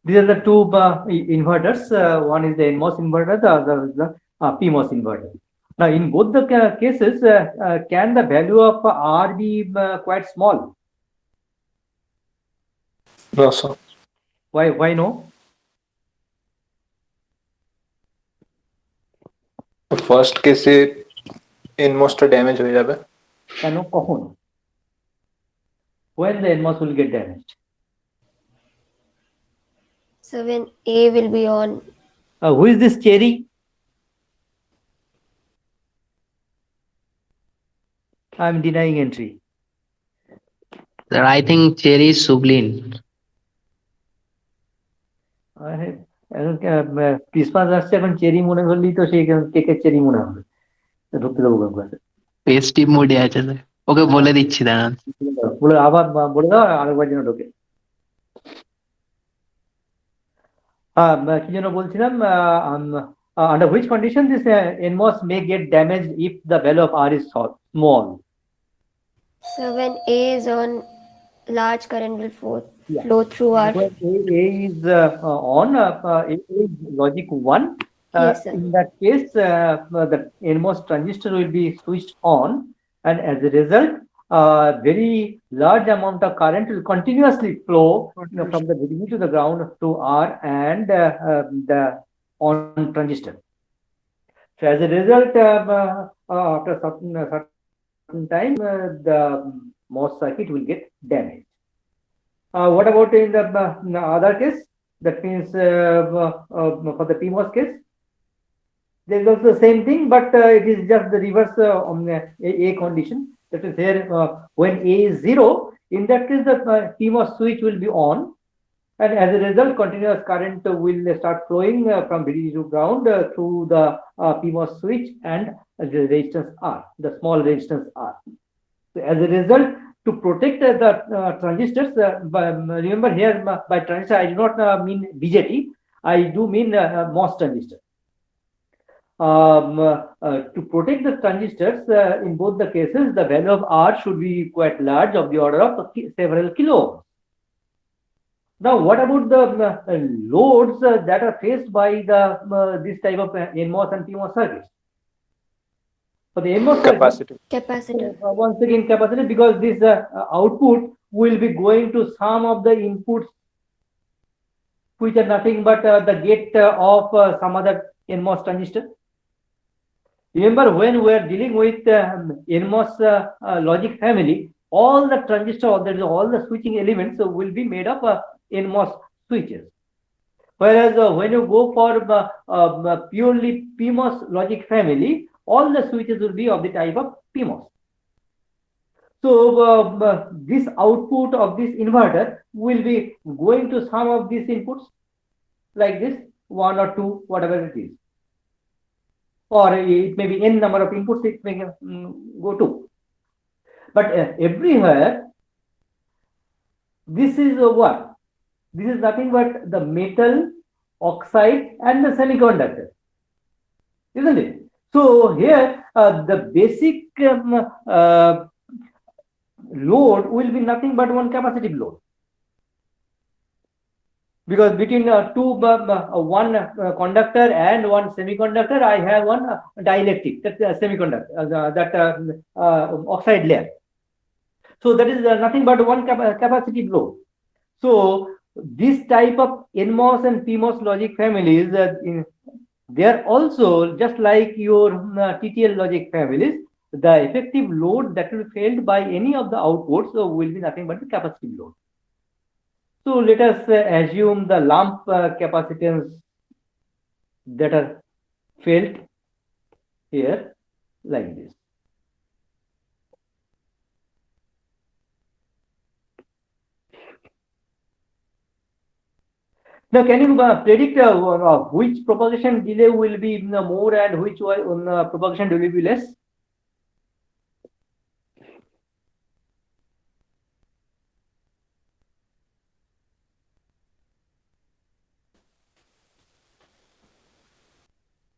These are the two inverters. One is the NMOS inverter, the other is the PMOS inverter. Now, in both the cases, can the value of R be quite small? No, sir. Why? Why no? First কেসে ইনমোস্টটা damage হয়ে যাবে। কেন কখন? When the NMOS will get damaged? So when A will be on. Who is this cherry? I'm denying entry. Sir, I think cherry is Sublin. Christmas আসছে, এখন cherry মনে করলেই তো সেই কেকের চেরি মনে হবে। ঢুকতে দেবো ক্লাসে। ফেস্টিভ মুডে আছে স্যার, ওকে বলে দিচ্ছি দাঁড়ান। বলে আবার বলে দাও, আরেকবার যেন ঢোকে। কি যেন বলছিলাম, under which condition this NMOS may get damaged if the value of R is small? So when A is on, large current will flow through R. When A is on, A is logic 1. Yes, sir. In that case, the NMOS transistor will be switched on, and as a result, very large amount of current will continuously flow from the beginning to the ground to R and the on transistor. So as a result, after certain time, the MOS circuit will get damaged. What about in the other case? That means for the PMOS case, there is also the same thing, but it is just the reverse on a condition. That is here, when A is 0, in that case the PMOS switch will be on, and as a result continuous current will start flowing from VDD to ground through the PMOS switch and the resistance R, the small resistance R. So as a result, to protect the transistors, remember here by transistor I do not mean BJT, I do mean MOS transistor. To protect the transistors, in both the cases, the value of R should be quite large, of the order of several kilo ohms. Now, what about the loads that are faced by the this type of NMOS and PMOS circuits? For the NMOS Capacitor. Capacitor. once again capacitor, because this output will be going to some of the inputs which are nothing but the gate of some other NMOS transistor. Remember, when we are dealing with NMOS logic family, all the transistor, all the switching elements will be made of NMOS switches. Whereas when you go for purely PMOS logic family, all the switches will be of the type of PMOS. So this output of this inverter will be going to some of these inputs, like this, 1 or 2, whatever it is. Or it may be n number of inputs, it may go to. But everywhere, this is what? This is nothing but the metal, oxide, and the semiconductor, isn't it? So here, the basic load will be nothing but one capacitive load. Because between one conductor and one semiconductor, I have one dielectric, that's semiconductor, that oxide layer. So that is nothing but one capacitive load. So this type of NMOS and PMOS logic families, they are also just like your TTL logic families. The effective load that will be felt by any of the outputs will be nothing but the capacitive load. So let us assume the lump capacitance that are felt here like this. Now, can you predict which propagation delay will be more and which propagation delay will be less?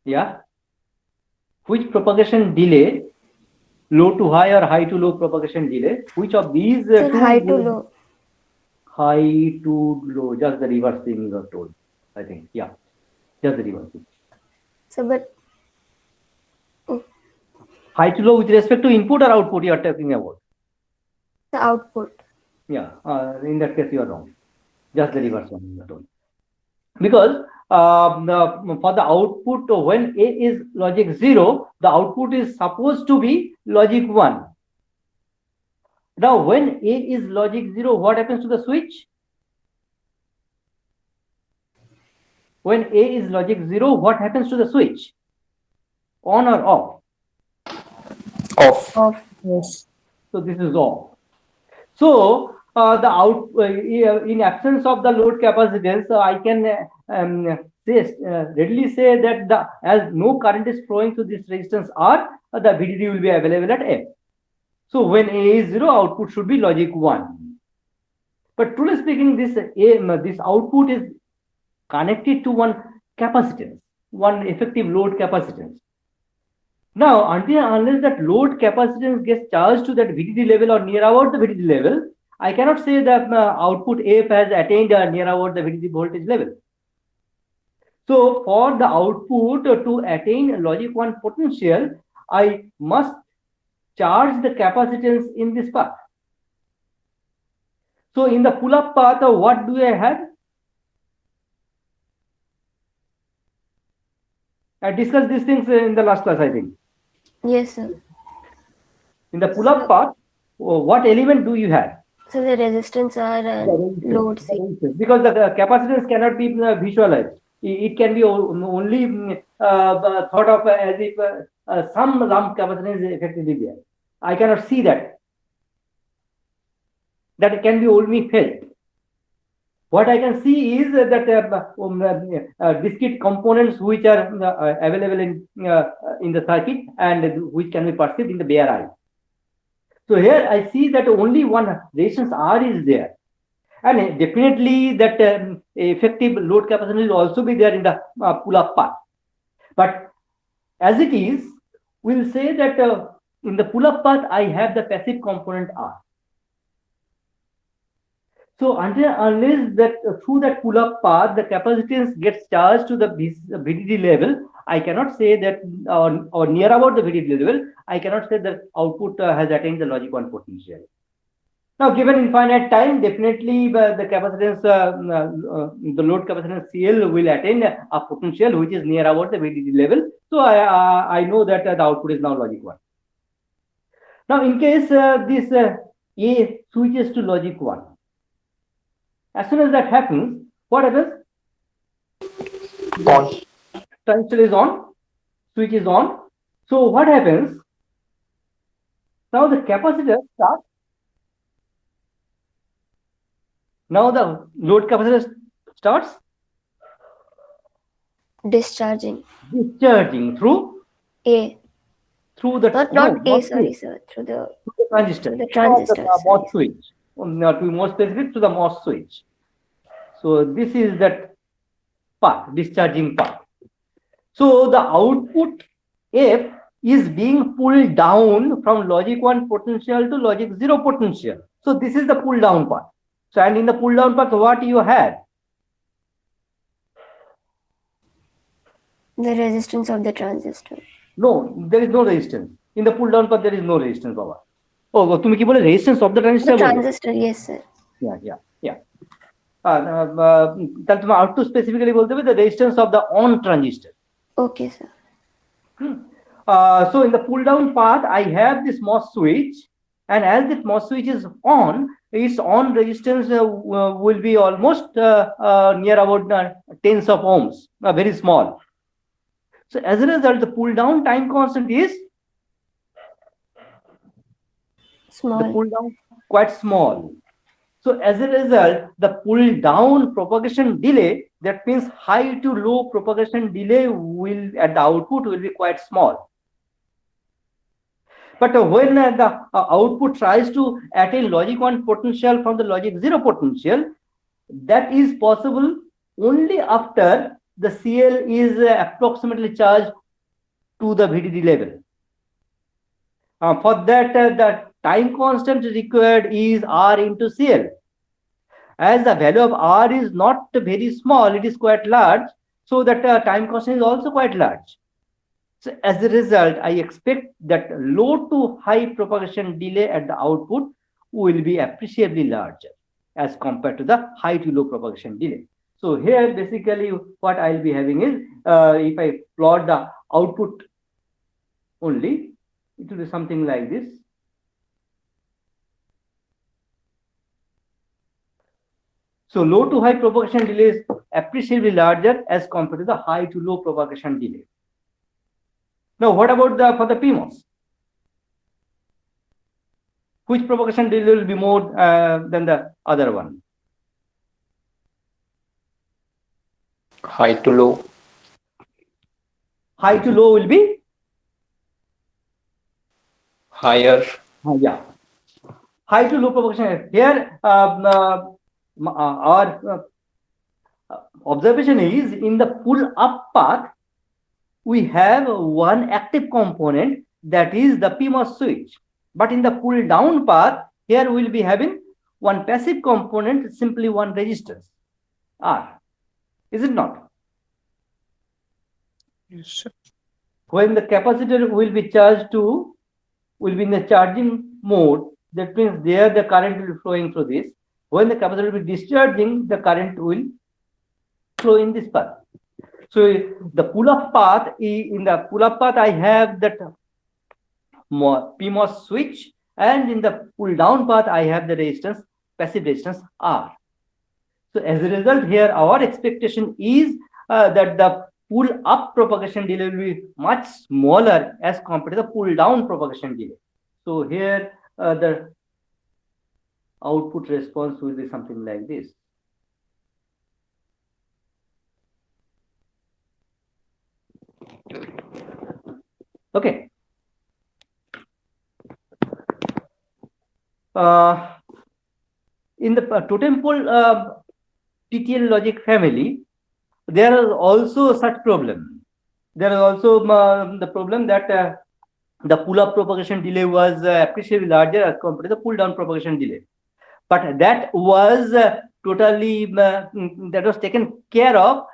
Yeah. Which propagation delay, low to high or high to low propagation delay, which of these two? High to low. high to low, just the reverse thing you have told, I think. Yeah, just the reverse thing. So, but High to low with respect to input or output you are talking about. the output. Yeah, in that case you are wrong. Just the reverse one you are told. Because for the output, when A is logic 0, the output is supposed to be logic 1. Now, when A is logic 0, what happens to the switch? When A is logic 0, what happens to the switch? On or off? Off. Off. So this is off. So the out in absence of the load capacitance, I can readily say that as no current is flowing through this resistance R, the VDD will be available at F. So when A is 0, output should be logic 1. But truly speaking, this output is connected to one capacitance, one effective load capacitance. Now, until unless that load capacitance gets charged to that VDD level or near about the VDD level, I cannot say that output F has attained near about the VDD voltage level. So, for the output to attain logic 1 potential, I must charge the capacitance in this path. So, in the pull-up path, what do I have? I discussed these things in the last class, I think. Yes, sir. In the pull-up path, what element do you have? So the resistance R and load C. Because the capacitance cannot be visualized. It can be only thought of as if some lump capacitance is effectively there. I cannot see that. That can be only felt. What I can see is that discrete components which are available in the circuit and which can be perceived in the bare eye. So here I see that only one resistance R is there. And definitely that effective load capacitance will also be there in the pull-up path. But as it is, we'll say that in the pull-up path, I have the passive component R. So unless that through that pull-up path, the capacitance gets charged to the VDD level, I cannot say that, or near about the VDD level, I cannot say that output has attained the logic 1 potential. Now, given infinite time, definitely the capacitance, the load capacitance CL will attain a potential which is near about the VDD level. So I know that the output is now logic 1. Now, in case this A switches to logic 1, as soon as that happens, what happens? On. Transistor is on, switch is on. So what happens? Now the capacitor starts. Now the load capacitor starts Discharging. discharging through A. the Not A, sorry, sir. Through the transistor. the transistor, The MOS sorry. switch. To be more specific, to the MOS switch. So this is that path, discharging path. So the output F is being pulled down from logic 1 potential to logic 0 potential. So this is the pull down path. So and in the pull down path, what you have? The resistance of the transistor. No, there is no resistance. In the pull down path, there is no resistance, Baba. Oh, তুমি কি বলে resistance of the transistor? The transistor, yes, sir. Yeah. তাহলে তুমি out to specifically বলতে হবে the resistance of the on transistor. Okay, sir. So in the pull down path, I have this MOS switch, and as this MOS switch is on, its on resistance will be almost near about tens of ohms, very small. So as a result, the pull down time constant is Small. the pull down quite small. So as a result, the pull down propagation delay, that means high to low propagation delay will at the output will be quite small. But when the output tries to attain logic 1 potential from the logic 0 potential, that is possible only after the CL is approximately charged to the VDD level. For that, the time constant required is R into CL. As the value of R is not very small, it is quite large, so that time constant is also quite large. So as a result, I expect that low to high propagation delay at the output will be appreciably larger as compared to the high to low propagation delay. So here basically what I'll be having is, if I plot the output only, it will be something like this. So low to high propagation delay is appreciably larger as compared to the high to low propagation delay. Now, what about for the PMOS? Which propagation delay will be more than the other one? High to low. High to low will be? Higher. Yeah. High to low propagation. Here, our observation is in the pull-up path, we have one active component, that is the PMOS switch. But in the pull-down path, here we will be having one passive component, simply one resistance, R. Is it not? Yes, sir. When the capacitor will be charged to, will be in the charging mode, that means there the current will be flowing through this. When the capacitor will be discharging, the current will flow in this path. So the pull-up path, in the pull-up path, I have that PMOS switch, and in the pull-down path, I have the resistance, passive resistance R. So as a result, here our expectation is that the pull-up propagation delay will be much smaller as compared to the pull-down propagation delay. So here the output response will be something like this. Okay. In the totem pole TTL logic family, there is also such problem. There is also the problem that the pull-up propagation delay was appreciably larger as compared to the pull-down propagation delay. But that was totally that was taken care of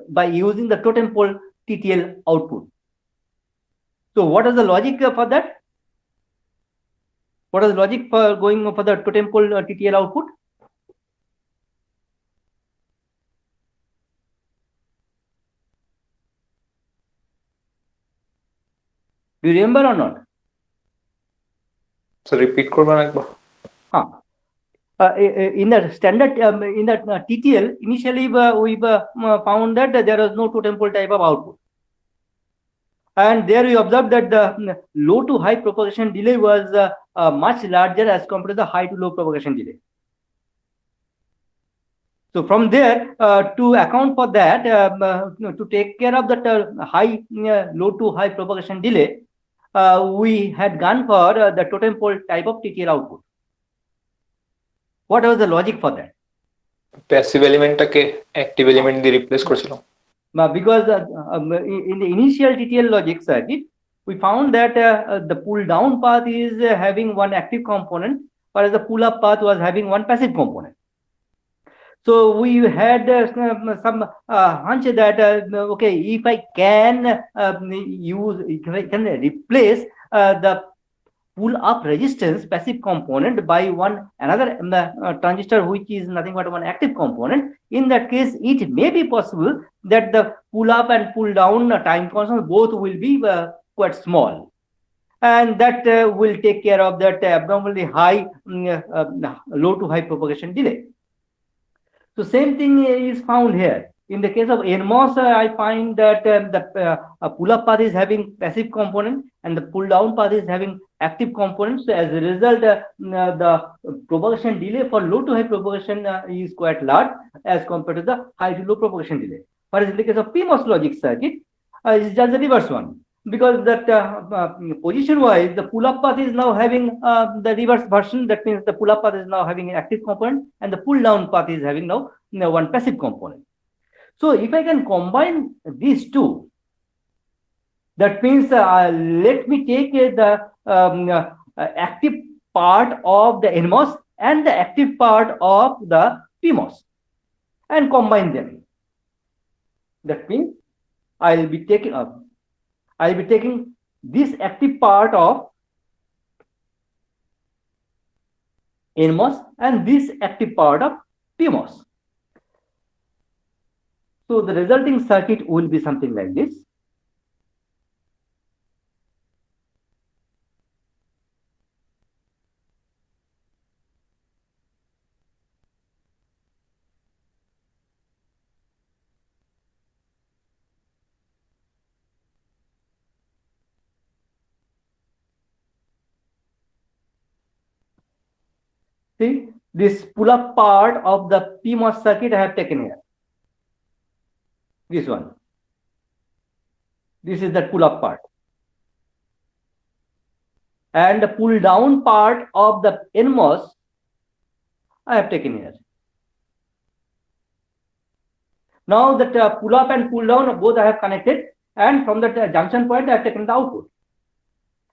by using the totem pole TTL output. So what is the logic for that? What is the logic for going for the totem pole TTL output? Do you remember or not? So repeat করবেন একবার. In the standard in the TTL, initially we found that there was no totem pole type of output, and there we observed that the low to high propagation delay was much larger as compared to the high to low propagation delay. So from there, to account for that, to take care of that low to high propagation delay, we had gone for the totem pole type of TTL output. What was the logic for that? Passive এলিমেন্টটাকে active element দিয়ে replace করেছিল. Because in the initial TTL logic circuit, we found that the pull down path is having one active component, whereas the pull up path was having one passive component. So we had some hunch that okay, if I can replace the pull up resistance passive component by another transistor which is nothing but one active component, in that case it may be possible that the pull up and pull down time constants both will be quite small, and that will take care of that abnormally high low to high propagation delay. So same thing is found here. In the case of NMOS, I find that the pull-up path is having passive component and the pull-down path is having active components. So as a result, the propagation delay for low to high propagation is quite large as compared to the high to low propagation delay. Whereas in the case of PMOS logic circuit, it's just the reverse one. Because that position-wise, the pull-up path is now having the reverse version. That means the pull-up path is now having an active component, and the pull-down path is having now one passive component. So if I can combine these two, that means let me take the active part of the NMOS and the active part of the PMOS and combine them. That means I'll be taking this active part of NMOS and this active part of PMOS. So the resulting circuit will be something like this. See, this pull-up part of the PMOS circuit I have taken here. This one. This is the pull-up part. And the pull-down part of the NMOS I have taken here. Now that pull-up and pull-down both I have connected, and from that junction point I have taken the output.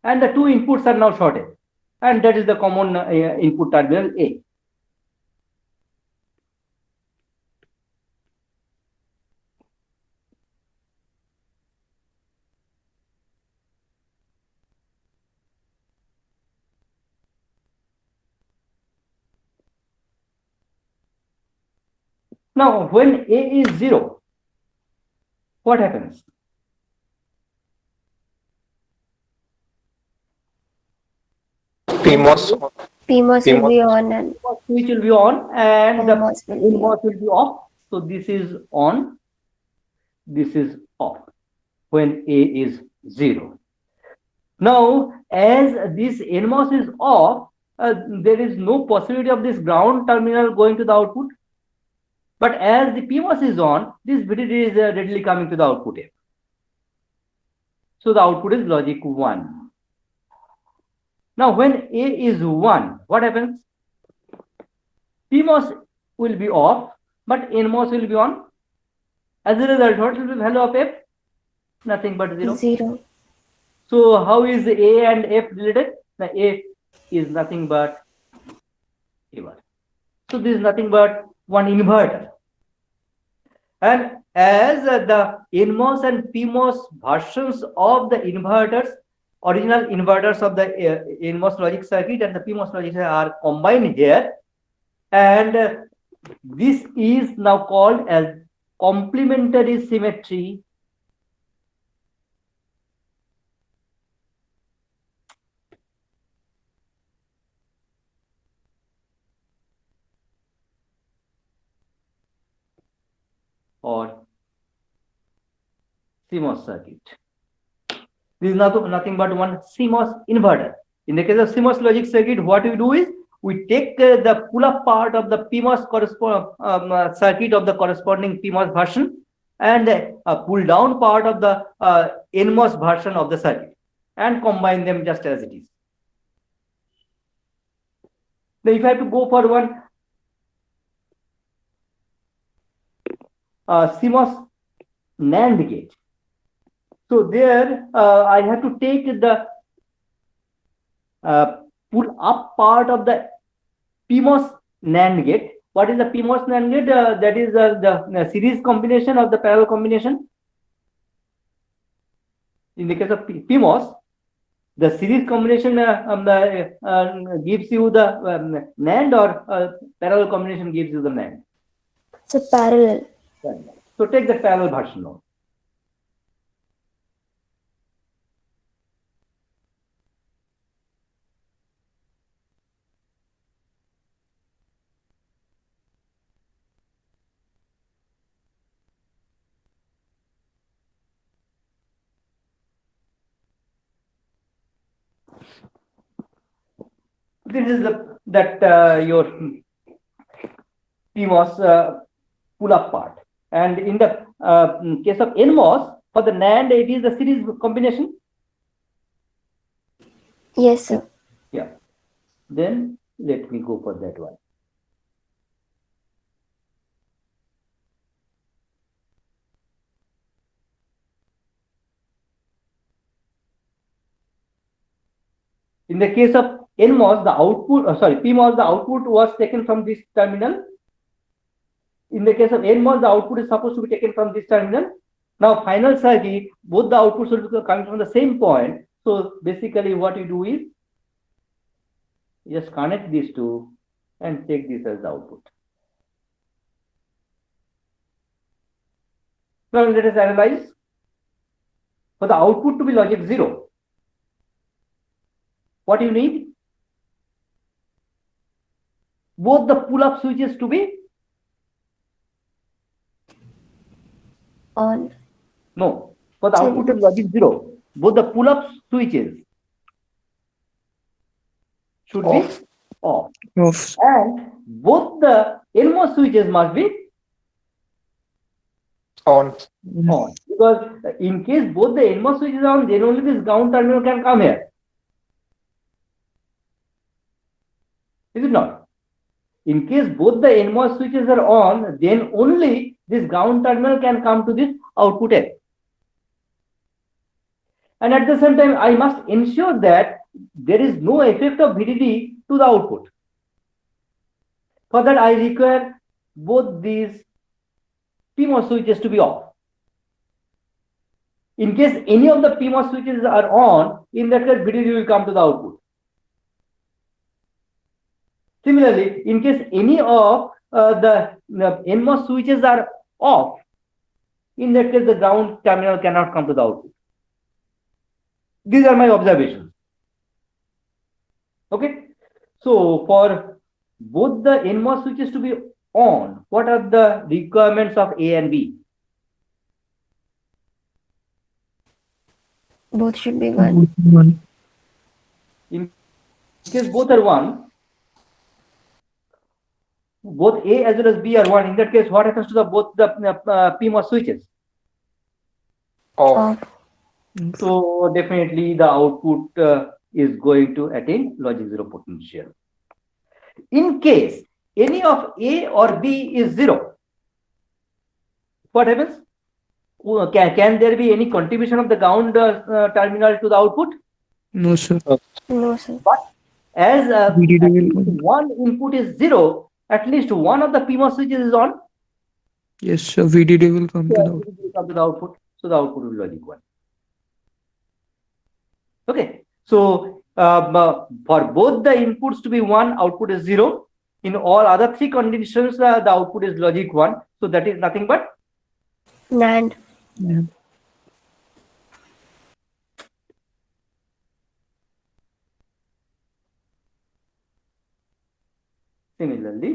And the two inputs are now shorted. And that is the common input terminal A. Now, when A is 0, what happens? PMOS. PMOS will be on and Switch will be on and the NMOS will be NMOS will be off. So this is on, this is off when A is 0. Now, as this NMOS is off, there is no possibility of this ground terminal going to the output. But as the PMOS is on, this VDD is readily coming to the output here. So the output is logic 1. Now, when A is 1, what happens? PMOS will be off, but NMOS will be on. As a result, what will be the value of F? Nothing but 0. 0. So how is A and F related? The A is nothing but A1. So this is nothing but one inverter. And as the NMOS and PMOS versions of the inverters, original inverters of the NMOS logic circuit and the PMOS logic circuit are combined here, and this is now called as complementary symmetry. Or CMOS circuit. This is nothing but one CMOS inverter. In the case of CMOS logic circuit, what we do is we take the pull-up part of the PMOS circuit of the corresponding PMOS version and a pull-down part of the NMOS version of the circuit and combine them just as it is. Now, if I have to go for one CMOS NAND gate. So there I have to take the pull up part of the PMOS NAND gate. What is the PMOS NAND gate? That is the series combination of the parallel combination. In the case of PMOS, the series combination gives you the NAND, or parallel combination gives you the NAND. It's a parallel. So take the parallel version now. This is your PMOS pull-up part. And in the case of NMOS, for the NAND, it is the series combination. Yes, sir. Yeah. Then let me go for that one. In the case of NMOS, the output, PMOS, the output was taken from this terminal, In the case of NMOS, the output is supposed to be taken from this terminal. Now, final circuit, both the outputs will be coming from the same point. So basically, what you do is just connect these two and take this as the output. Now let us analyze. For the output to be logic 0, what you need? Both the pull-up switches to be On. no. For the output to be logic 0, both the pull-up switches should be off. Off. And both the NMOS switches must be On. on. Because in case both the NMOS switches are on, then only this ground terminal can come here. Is it not? In case both the NMOS switches are on, then only this ground terminal can come to this output A. And at the same time, I must ensure that there is no effect of VDD to the output. For that, I require both these PMOS switches to be off. In case any of the PMOS switches are on, in that case, VDD will come to the output. Similarly, in case any of the NMOS switches are off, in that case, the ground terminal cannot come to the output. These are my observations. Okay. So, for both the NMOS switches to be on, what are the requirements of A and B? Both should be 1. One. In case both are 1, both A as well as B are 1. In that case, what happens to the both the PMOS switches? Off. Off. So definitely the output is going to attain logic 0 potential. In case any of A or B is 0, what happens? Can there be any contribution of the ground terminal to the output? No, sir. No, sir. As VDD at will least come. one input is 0, at least one of the PMOS switches is on. Yes, sir. VDD will come to Yeah, the it will come to the output. So the output will be logic 1. Okay. So for both the inputs to be 1, output is 0. In all other 3 conditions, the output is logic 1. So that is nothing but NAND. Yeah. similarly.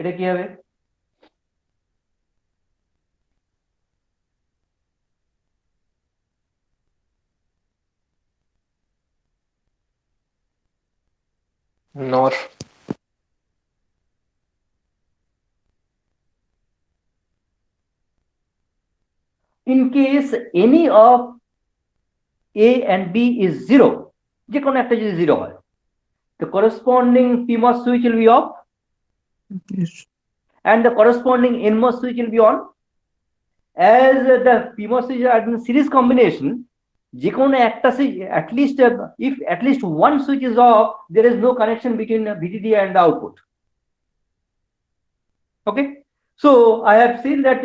এটা কি হবে? Nor. In case any of A and B is 0, যে কোনো একটা যদি 0 হয়, the corresponding PMOS switch will be off Yes. and the corresponding NMOS switch will be on. As the PMOS switch are in series combination, যে কোনো একটা switch, at least if at least one switch is off, there is no connection between VDD and the output. Okay. So I have seen that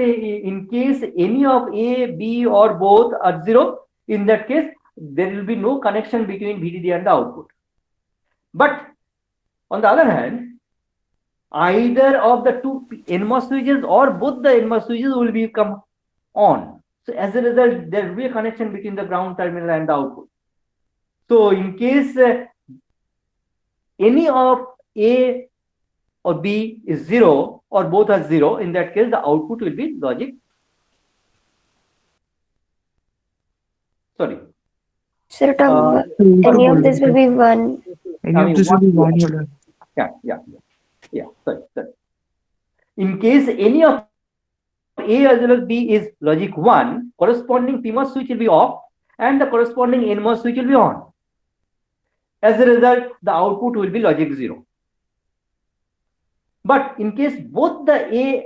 in case any of A, B or both are 0, in that case, there will be no connection between VDD and the output. But on the other hand, either of the 2 NMOS switches or both the NMOS switches will become on. So as a result, there will be a connection between the ground terminal and the output. So in case any of A or B is 0 or both are 0, in that case, the output will be logic. Sorry. Sir, any of this will be 1. Any of this will be 1 or Yeah. Yeah, sorry. In case any of A as well as B is logic 1, corresponding PMOS switch will be off and the corresponding NMOS switch will be on. As a result, the output will be logic 0. But in case both A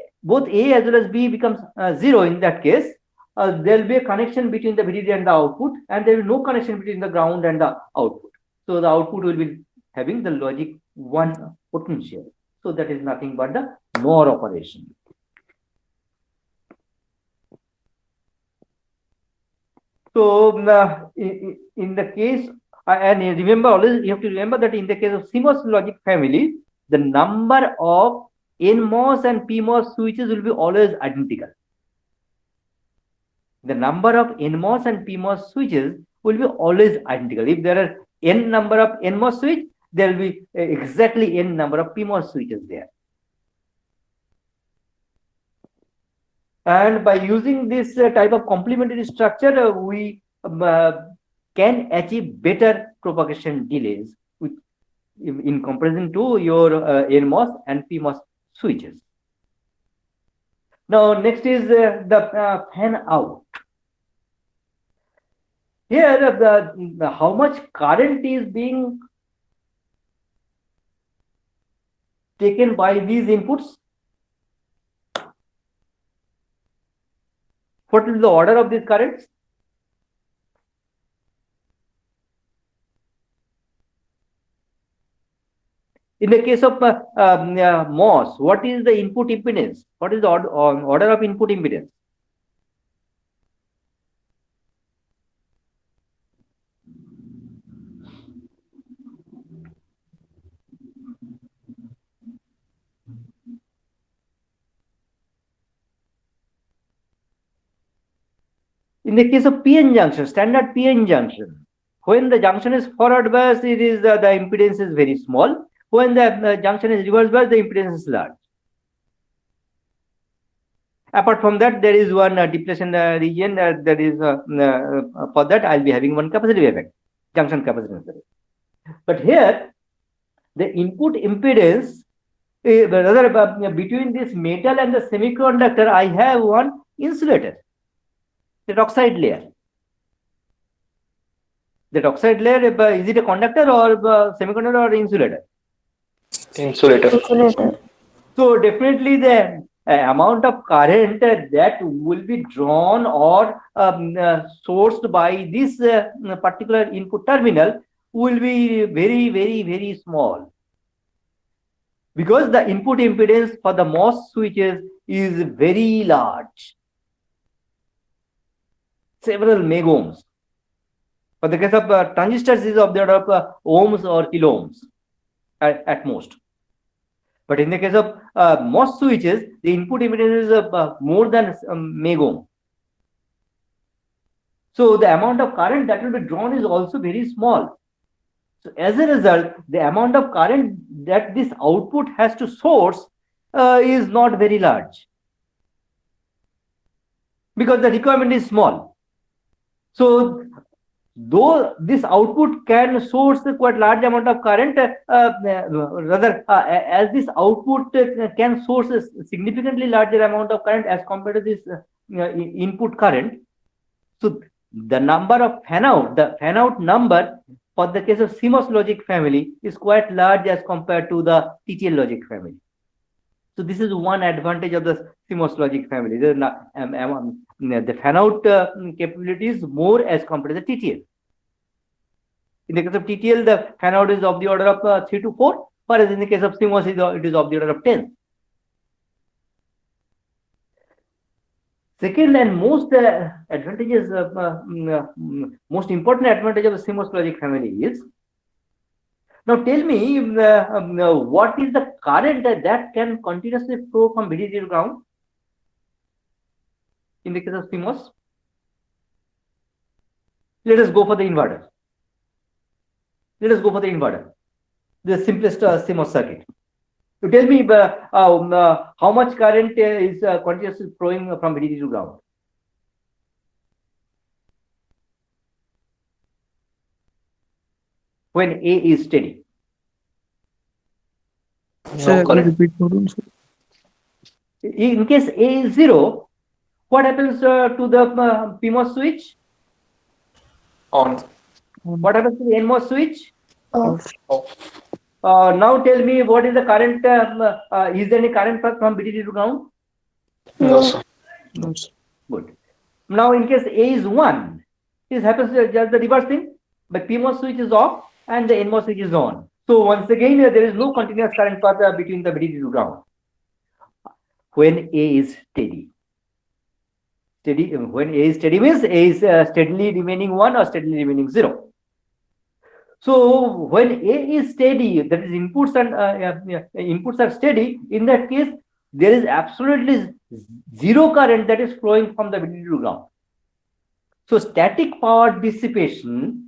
as well as B becomes 0, in that case, there will be a connection between the VDD and the output, and there will be no connection between the ground and the output. So the output will be having the logic 1 potential. So that is nothing but the NOR operation. So in the case, and remember always, you have to remember that in the case of CMOS logic family, the number of NMOS and PMOS switches will be always identical. The number of NMOS and PMOS switches will be always identical. If there are n number of NMOS switch, there will be exactly n number of PMOS switches there. And by using this type of complementary structure, we can achieve better propagation delays in comparison to your NMOS and PMOS switches. Now, next is the fan out. Here, how much current is being taken by these inputs? What is the order of these currents? In the case of MOS, what is the input impedance? What is the order of input impedance? In the case of PN junction, standard PN junction, when the junction is forward bias, it is the impedance is very small. When the junction is reverse bias, the impedance is large. Apart from that, there is one depletion region that is for that I'll be having one capacitive effect, junction capacitance. But here, the input impedance, rather between this metal and the semiconductor, I have one insulator, that oxide layer. That oxide layer, is it a conductor or semiconductor or insulator? Insulator. So definitely the amount of current that will be drawn or sourced by this particular input terminal will be very, very, very small. Because the input impedance for the MOS switches is very large. Several megohms. For the case of transistors, is of the order of ohms or kilo ohms at most. But in the case of MOS switches, the input impedance is more than megohm. So the amount of current that will be drawn is also very small. So as a result, the amount of current that this output has to source is not very large, because the requirement is small. So though this output can source quite large amount of current, as this output can source a significantly larger amount of current as compared to this input current. So the number of the fan out number for the case of CMOS logic family is quite large as compared to the TTL logic family. So this is one advantage of the CMOS logic family. The fan out capability is more as compared to the TTL. In the case of TTL, the fan out is of the order of 3 to 4, whereas in the case of CMOS, it is of the order of 10. Second and most advantages, most important advantage of the CMOS logic family is, now tell me what is the current that can continuously flow from VDD to ground in the case of CMOS? Let us go for the inverter. The simplest CMOS circuit. To tell me how much current is continuously flowing from VDD to ground. When A is steady. Sir, will current. repeat button, sir. In case A is 0, what happens to the PMOS switch? On. On, What happens to the NMOS switch? Off. Off. Now tell me what is the current, is there any current path from VDD to ground? No, No. sir. no, sir. Good. Now in case A is 1, this happens just the reverse thing. The PMOS switch is off and the NMOS switch is on. So once again, there is no continuous current path between the VDD to ground. When A is steady. When A is steady means A is steadily remaining 1 or steadily remaining 0. So when A is steady, that is inputs and inputs are steady, in that case, there is absolutely zero current that is flowing from the VDD to ground. So static power dissipation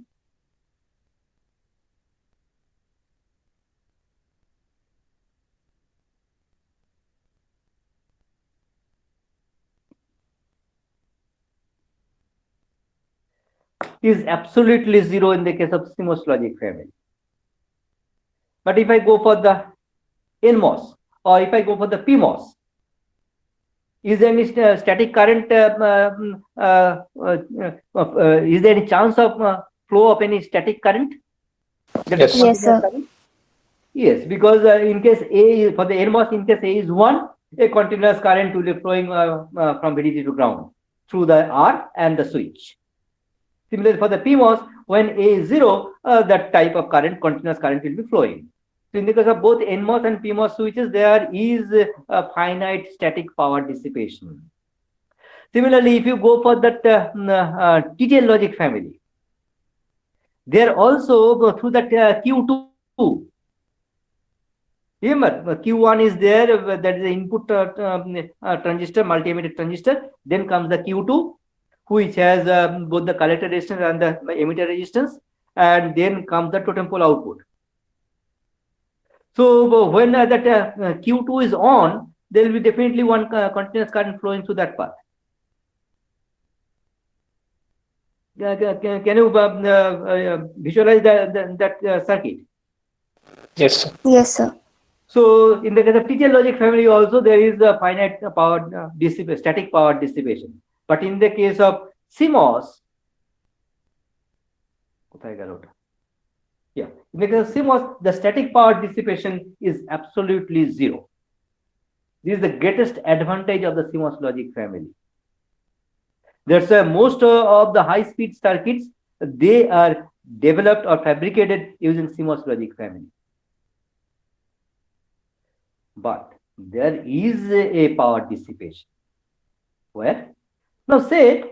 is absolutely zero in the case of CMOS logic family. But if I go for the NMOS or if I go for the PMOS, is there any static current? Is there any chance of flow of any static current? That is Yes. Yes, sir. continuous current? Yes, because in case A for the NMOS, in case A is 1, a continuous current will be flowing from VDD to ground through the R and the switch. Similarly, for the PMOS, when A is 0, that type of current, continuous current will be flowing. So in the case of both NMOS and PMOS switches, there is a finite static power dissipation. Similarly, if you go for that TTL logic family, there also go through that Q2. Remember, Q1 is there, that is the input transistor, multi-emitter transistor. Then comes the Q2, which has both the collector resistance and the emitter resistance. And then comes the totem pole output. So when that Q2 is on, there will be definitely one continuous current flowing through that path. Can you visualize that circuit? Yes, sir. Yes, sir. So in the case of TTL logic family also, there is a finite power static power dissipation. But in the case of CMOS, yeah, in the case of CMOS, the static power dissipation is absolutely zero. This is the greatest advantage of the CMOS logic family. That's why most of the high-speed circuits, they are developed or fabricated using CMOS logic family. But there is a power dissipation. Where? Now say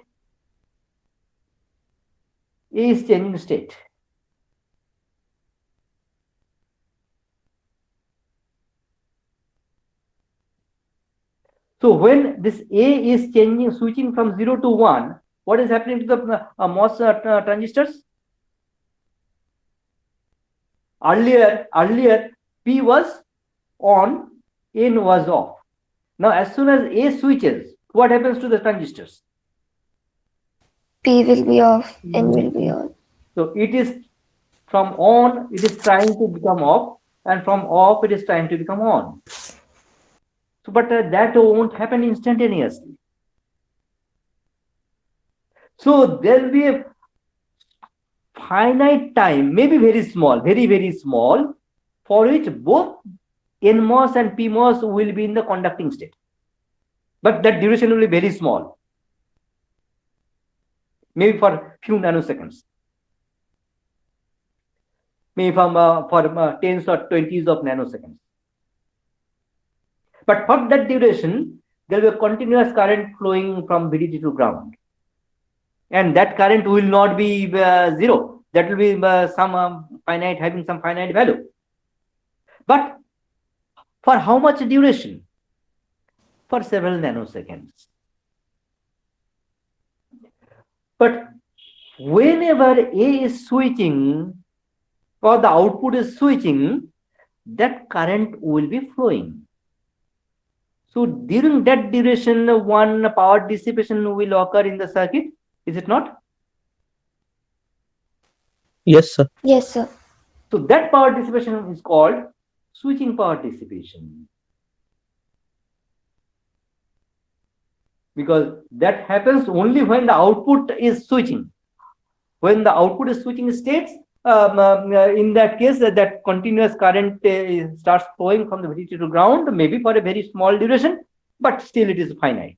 A is changing state. So when this A is changing, switching from 0 to 1, what is happening to the MOS transistors? Earlier P was on, N was off. Now as soon as A switches, what happens to the transistors? P will be off, N will be on. So it is from on, it is trying to become off, and from off, it is trying to become on. So, but that won't happen instantaneously. So there will be a finite time, maybe very small, very, very small, for which both NMOS and PMOS will be in the conducting state. But that duration will be very small, maybe for few nanoseconds, maybe for tens or 20s of nanoseconds. But for that duration, there will be a continuous current flowing from VDD to ground. And that current will not be zero. That will be some finite, having some finite value. But for how much duration? For several nanoseconds. But whenever A is switching or the output is switching, that current will be flowing. So during that duration, one power dissipation will occur in the circuit, is it not? Yes, sir. Yes, sir. So that power dissipation is called switching power dissipation. Because that happens only when the output is switching. When the output is switching states, in that case, that continuous current starts flowing from the VDD to ground, maybe for a very small duration, but still it is finite.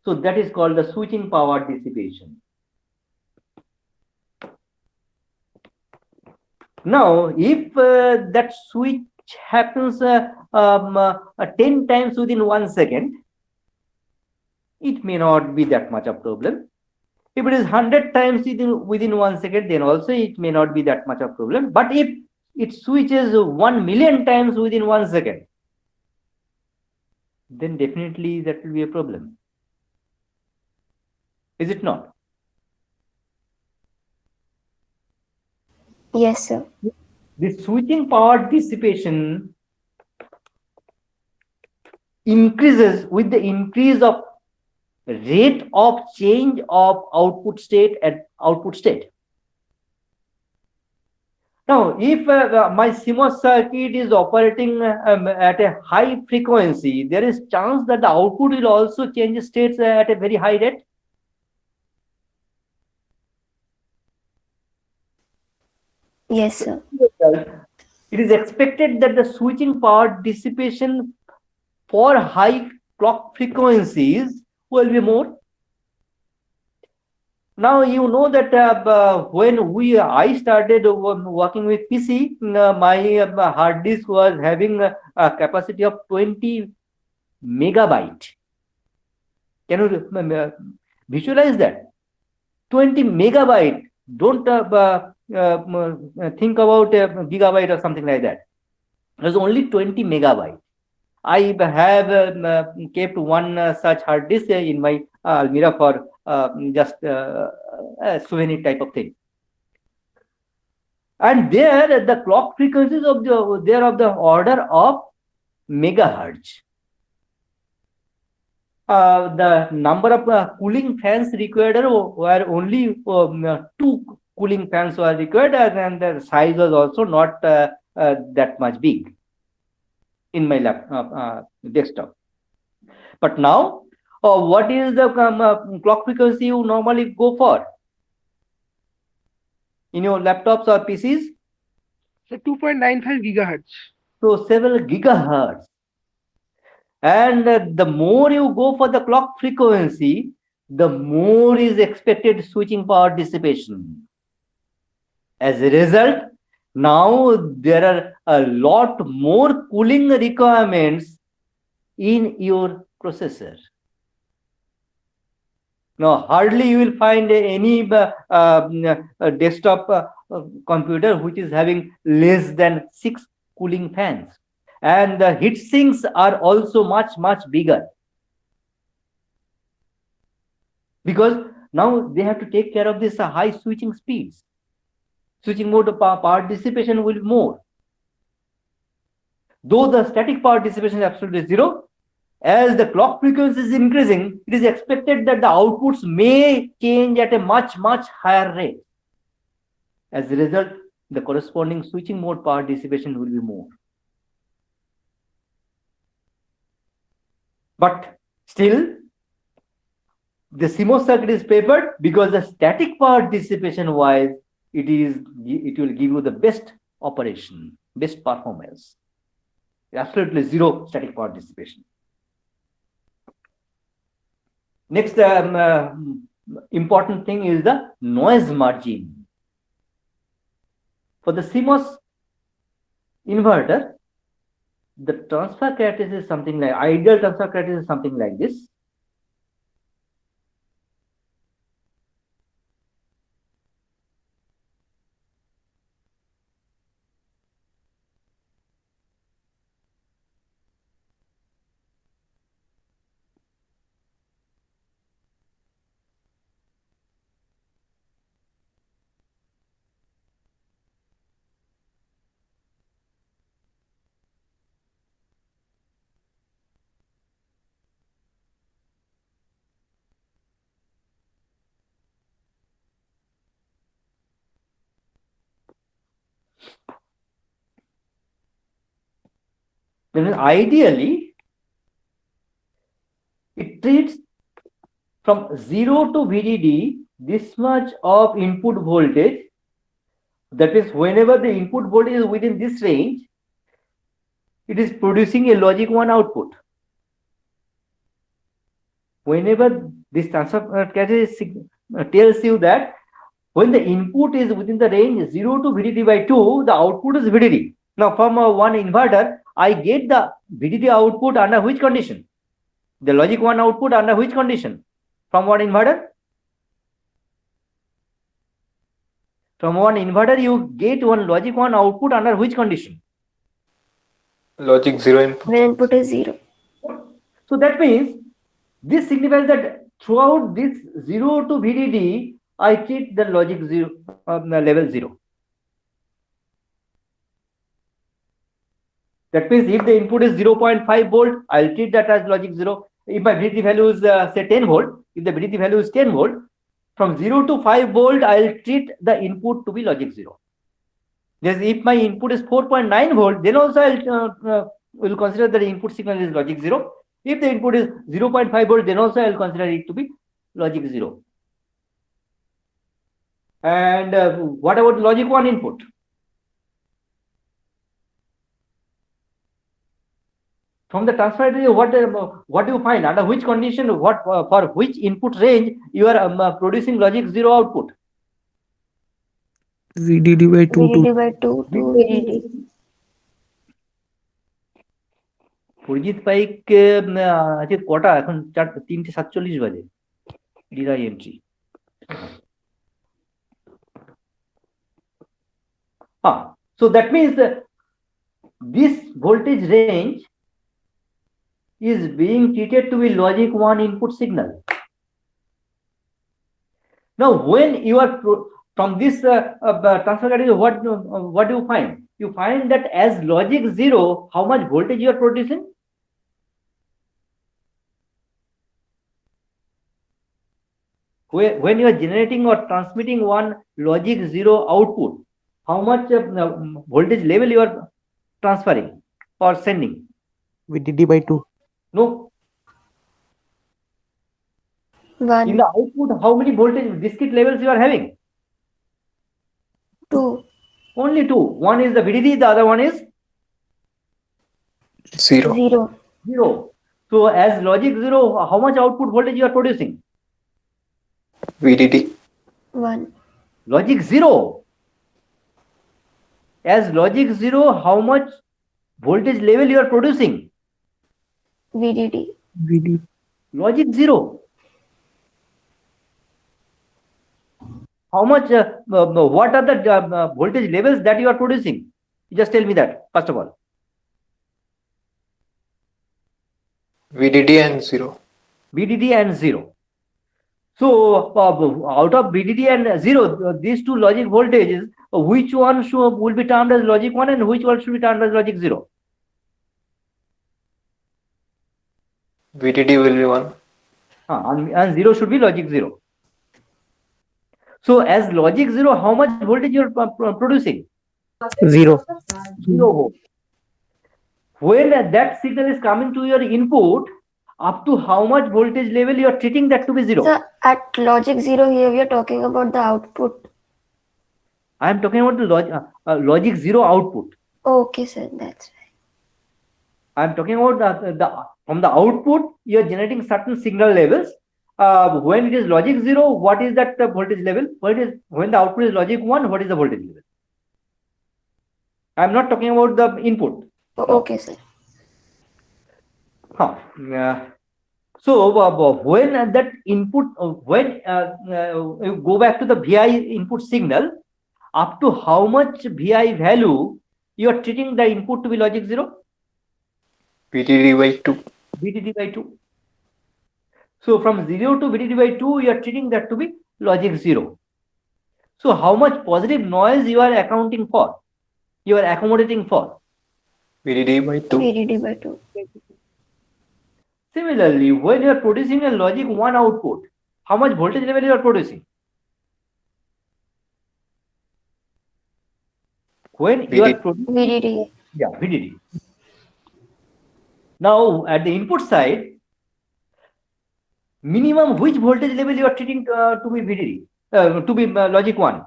So that is called the switching power dissipation. Now, if that switch happens 10 times within 1 second, it may not be that much of problem. If it is 100 times within 1 second, then also it may not be that much of problem. But if it switches 1 million times within 1 second, then definitely that will be a problem. Is it not? Yes, sir. The switching power dissipation increases with the increase of rate of change of output state at output state. Now, if my CMOS circuit is operating at a high frequency, there is chance that the output will also change states at a very high rate. Yes, sir. It is expected that the switching power dissipation for high clock frequencies will be more. Now you know that when I started working with PC, my hard disk was having a capacity of 20 megabyte. Can you visualize that? 20 megabyte. Don't think about a gigabyte or something like that. It was only 20 megabyte. I have kept one such hard disk in my Almira for just a souvenir type of thing. And there, the clock frequencies of the order of megahertz. The number of cooling fans required were only 2 cooling fans were required, and the size was also not that much big in my desktop. But now, what is the clock frequency you normally go for in your laptops or PCs? So 2.95 gigahertz. So several gigahertz. And the more you go for the clock frequency, the more is expected switching power dissipation. As a result, now there are a lot more cooling requirements in your processor. Now, hardly you will find any desktop computer which is having less than 6 cooling fans. And the heat sinks are also much, much bigger. Because now they have to take care of this high switching speeds. Switching mode power dissipation will be more. Though the static power dissipation is absolutely zero, as the clock frequency is increasing, it is expected that the outputs may change at a much, much higher rate. As a result, the corresponding switching mode power dissipation will be more. But still, the CMOS circuit is favored because the static power dissipation wise, it will give you the best operation, best performance. Absolutely zero static power dissipation. Next important thing is the noise margin. For the CMOS inverter, the transfer characteristic is something like ideal transfer characteristic is something like this. Then ideally, it treats from 0 to VDD this much of input voltage. That is, whenever the input voltage is within this range, it is producing a logic 1 output. Whenever this transfer characteristic tells you that when the input is within the range 0 to VDD by 2, the output is VDD. Now, from one inverter, I get the VDD output under which condition? The logic 1 output under which condition? From one inverter? From one inverter, you get one logic 1 output under which condition? Logic 0 input. When input is 0. So that means this signifies that throughout this 0 to VDD, I treat the logic 0 level 0. That means if the input is 0.5 volt, I'll treat that as logic 0. If my VDD value is say 10 volt, if the VDD value is 10 volt, from 0 to 5 volt, I'll treat the input to be logic 0. Yes, if my input is 4.9 volt, then also I'll will consider that the input signal is logic 0. If the input is 0.5 volt, then also I'll consider it to be logic 0. And what about logic 1 input? From the transfer criteria, what do you find? Under which condition, what for which input range you are producing logic 0 output? VDD by 2 to VDD by 2 to VDD. Surajit পাইক আজকে কটা এখন 3:47 বাজে ডিরাই entry so that means that this voltage range is being treated to be logic 1 input signal. Now when you are from this transfer criteria, what do you find? You find that as logic 0, how much voltage you are producing? When you are generating or transmitting one logic 0 output, how much voltage level you are transferring or sending? VDD by 2. No. 1, In the output, how many voltage discrete levels you are having? 2, Only 2. One is the VDD, the other one is 0. 0, 0. So as logic 0, how much output voltage you are producing? VDD. 1, Logic 0. As logic 0, how much voltage level you are producing? VDD. VDD. Logic 0. How much, what are the voltage levels that you are producing? You just tell me that, first of all. VDD and 0. VDD and 0. So out of VDD and 0, these two logic voltages, which one will be termed as logic 1 and which one should be termed as logic 0? VDD will be 1. And 0 should be logic 0. So as logic 0, how much voltage you are producing? 0. 0 volt. When that signal is coming to your input, up to how much voltage level you are treating that to be 0? So at logic 0 here we are talking about the output. I am talking about the logic 0 output. Okay, sir, that's right. I am talking about from the output you are generating certain signal levels. When it is logic 0, what is that voltage level? When the output is logic 1, what is the voltage level? I am not talking about the input. Okay, sir. So when that input, when you go back to the VI input signal, up to how much VI value you are treating the input to be logic 0? VDD by 2. VDD by 2. So from 0 to VDD by 2, you are treating that to be logic 0. So how much positive noise you are accounting for? You are accommodating for? VDD by 2. VDD by 2. Similarly, when you are producing a logic 1 output, how much voltage level you are producing? When you are VDD. producing, VDD. yeah, VDD. Now at the input side, minimum which voltage level you are treating to be VDD, to be logic 1?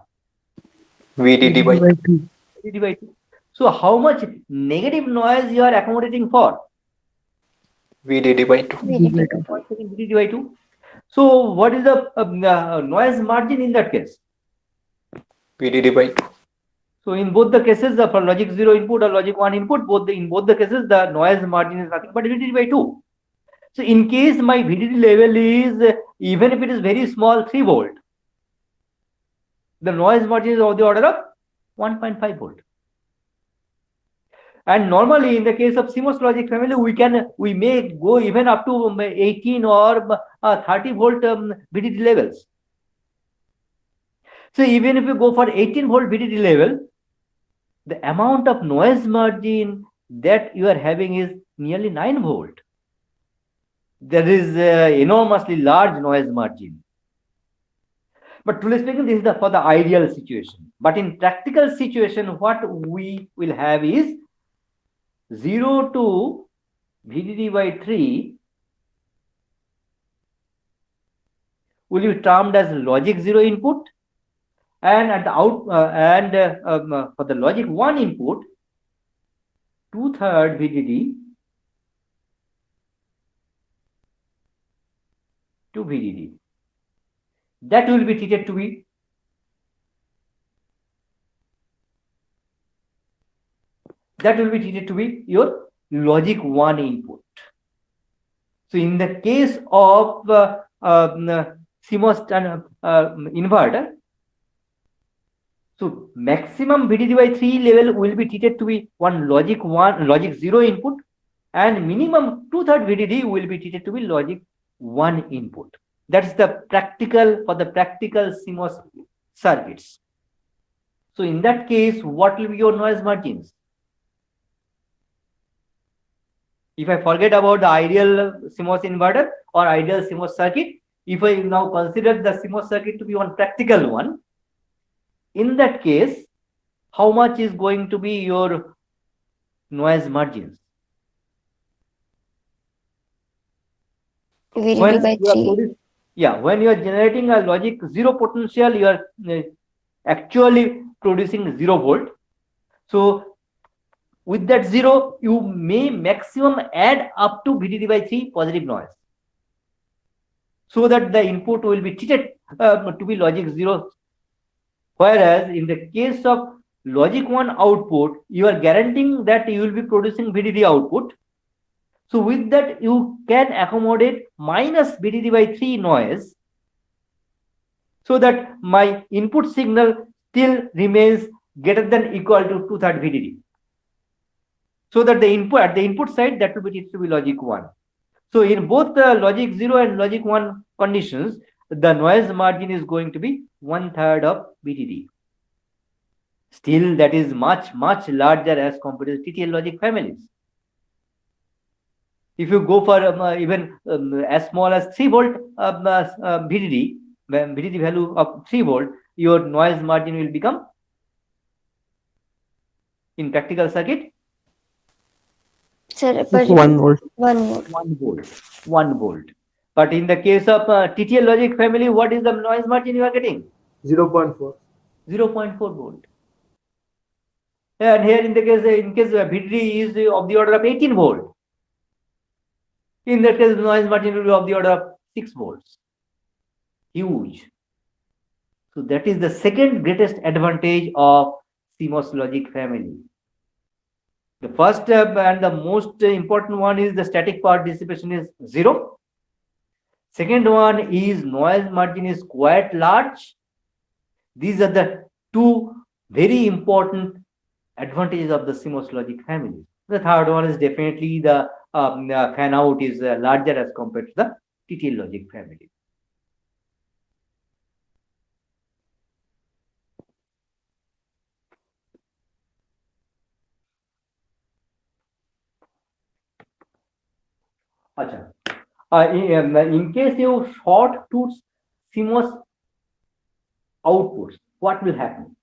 VDD by VDD by 2. VDD by 2. So how much negative noise you are accommodating for? VDD by 2. VDD by 2. 1 second VDD by 2. So what is the noise margin in that case? VDD by 2. So in both the cases, for logic 0 input or logic 1 input, in both the cases, the noise margin is nothing but VDD by 2. So in case my VDD level is, even if it is very small, 3 volt, the noise margin is of the order of 1.5 volt. And normally in the case of CMOS logic family, we may go even up to 18 or 30 volt VDD levels. So even if you go for 18 volt VDD level, the amount of noise margin that you are having is nearly 9 volt. There is enormously large noise margin. But truly speaking, this is for the ideal situation. But in practical situation, what we will have is 0 to VDD by 3 will be termed as logic 0 input, and at the for the logic 1 input, 2/3 VDD to VDD. That will be treated to be your logic 1 input. So in the case of CMOS inverter, so maximum VDD by 3 level will be treated to be logic 0 input, and minimum 2/3 VDD will be treated to be logic 1 input. That's the practical CMOS circuits. So in that case, what will be your noise margins? If I forget about the ideal CMOS inverter or ideal CMOS circuit, if I now consider the CMOS circuit to be one practical one, in that case, how much is going to be your noise margins? VDD by 3. When you are generating a logic 0 potential, you are actually producing 0 volt. So with that 0, you may maximum add up to VDD by 3 positive noise, so that the input will be treated to be logic 0. Whereas in the case of logic 1 output, you are guaranteeing that you will be producing VDD output. So with that, you can accommodate minus VDD by 3 noise, so that my input signal still remains greater than equal to 2/3 VDD. So that the input at the input side, that will be treated to be logic 1. So in both the logic 0 and logic 1 conditions, the noise margin is going to be 1/3 of VDD. Still, that is much larger as compared to TTL logic families. If you go for even as small as 3 volt VDD, when VDD value of 3 volt, your noise margin will become, in practical circuit, Sir, 1 volt. 1 volt. 1 volt. But in the case of TTL logic family, what is the noise margin you are getting? 0.4. 0.4 volt. And here in case VDD is of the order of 18 volt, in that case, the noise margin will be of the order of 6 volts. Huge. So that is the second greatest advantage of CMOS logic family. The first and the most important one is the static power dissipation is 0. Second one is noise margin is quite large. These are the two very important advantages of the CMOS logic family. The third one is definitely the fan out is larger as compared to the TTL logic family. In case you short to CMOS outputs, what will happen?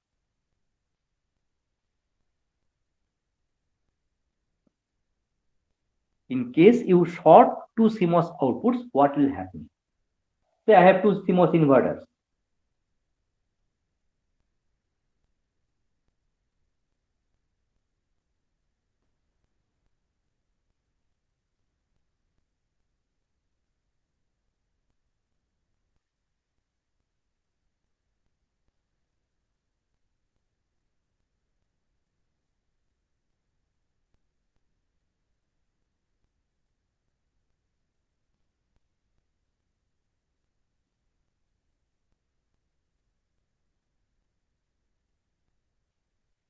In case you short two CMOS outputs, what will happen? Say I have two CMOS inverters.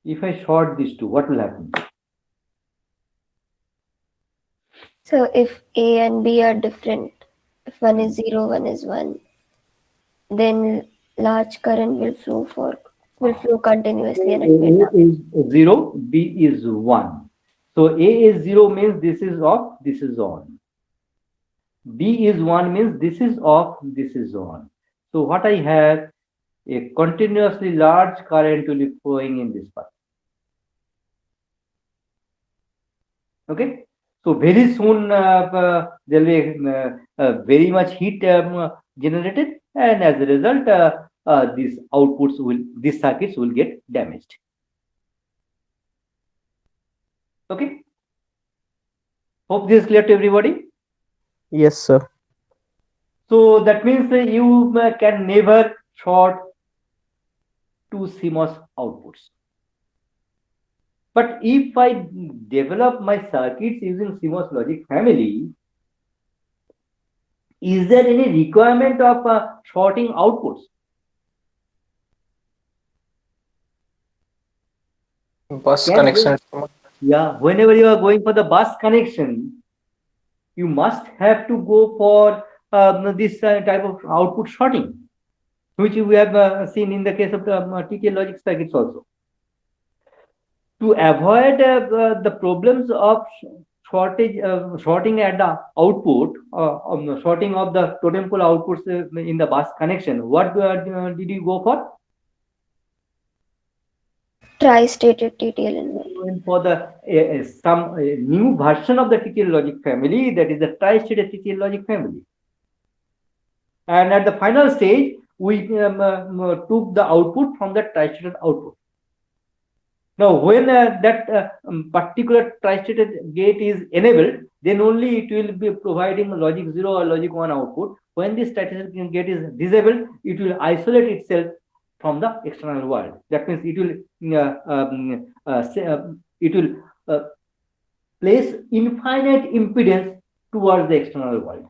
If I short these two, what will happen? So if A and B are different, if one is 0, one is 1, then large current will flow continuously and it will A is 0, B is 1. So A is 0 means this is off, this is on. B is 1 means this is off, this is on. So what I have, a continuously large current will be flowing in this path. Okay, so very soon there will be very much heat generated, and as a result, these circuits will get damaged. Okay, hope this is clear to everybody. Yes, sir. So that means you can never short two CMOS outputs. But if I develop my circuits using CMOS logic family, is there any requirement of shorting outputs? Bus Can connection. Yeah, whenever you are going for the bus connection, you must have to go for this type of output shorting, which we have seen in the case of the TTL logic circuits also. To avoid the problems of shorting at the output, shorting of the totem pole outputs in the bus connection, what did you go for? tri-stated TTL inverter. Going for the some new version of the TTL logic family, that is the tri-stated TTL logic family. And at the final stage, we took the output from the tri-stated output. Now, when that particular tri-stated gate is enabled, then only it will be providing logic 0 or logic 1 output. When this tri-stated gate is disabled, it will isolate itself from the external world. That means it will place infinite impedance towards the external world.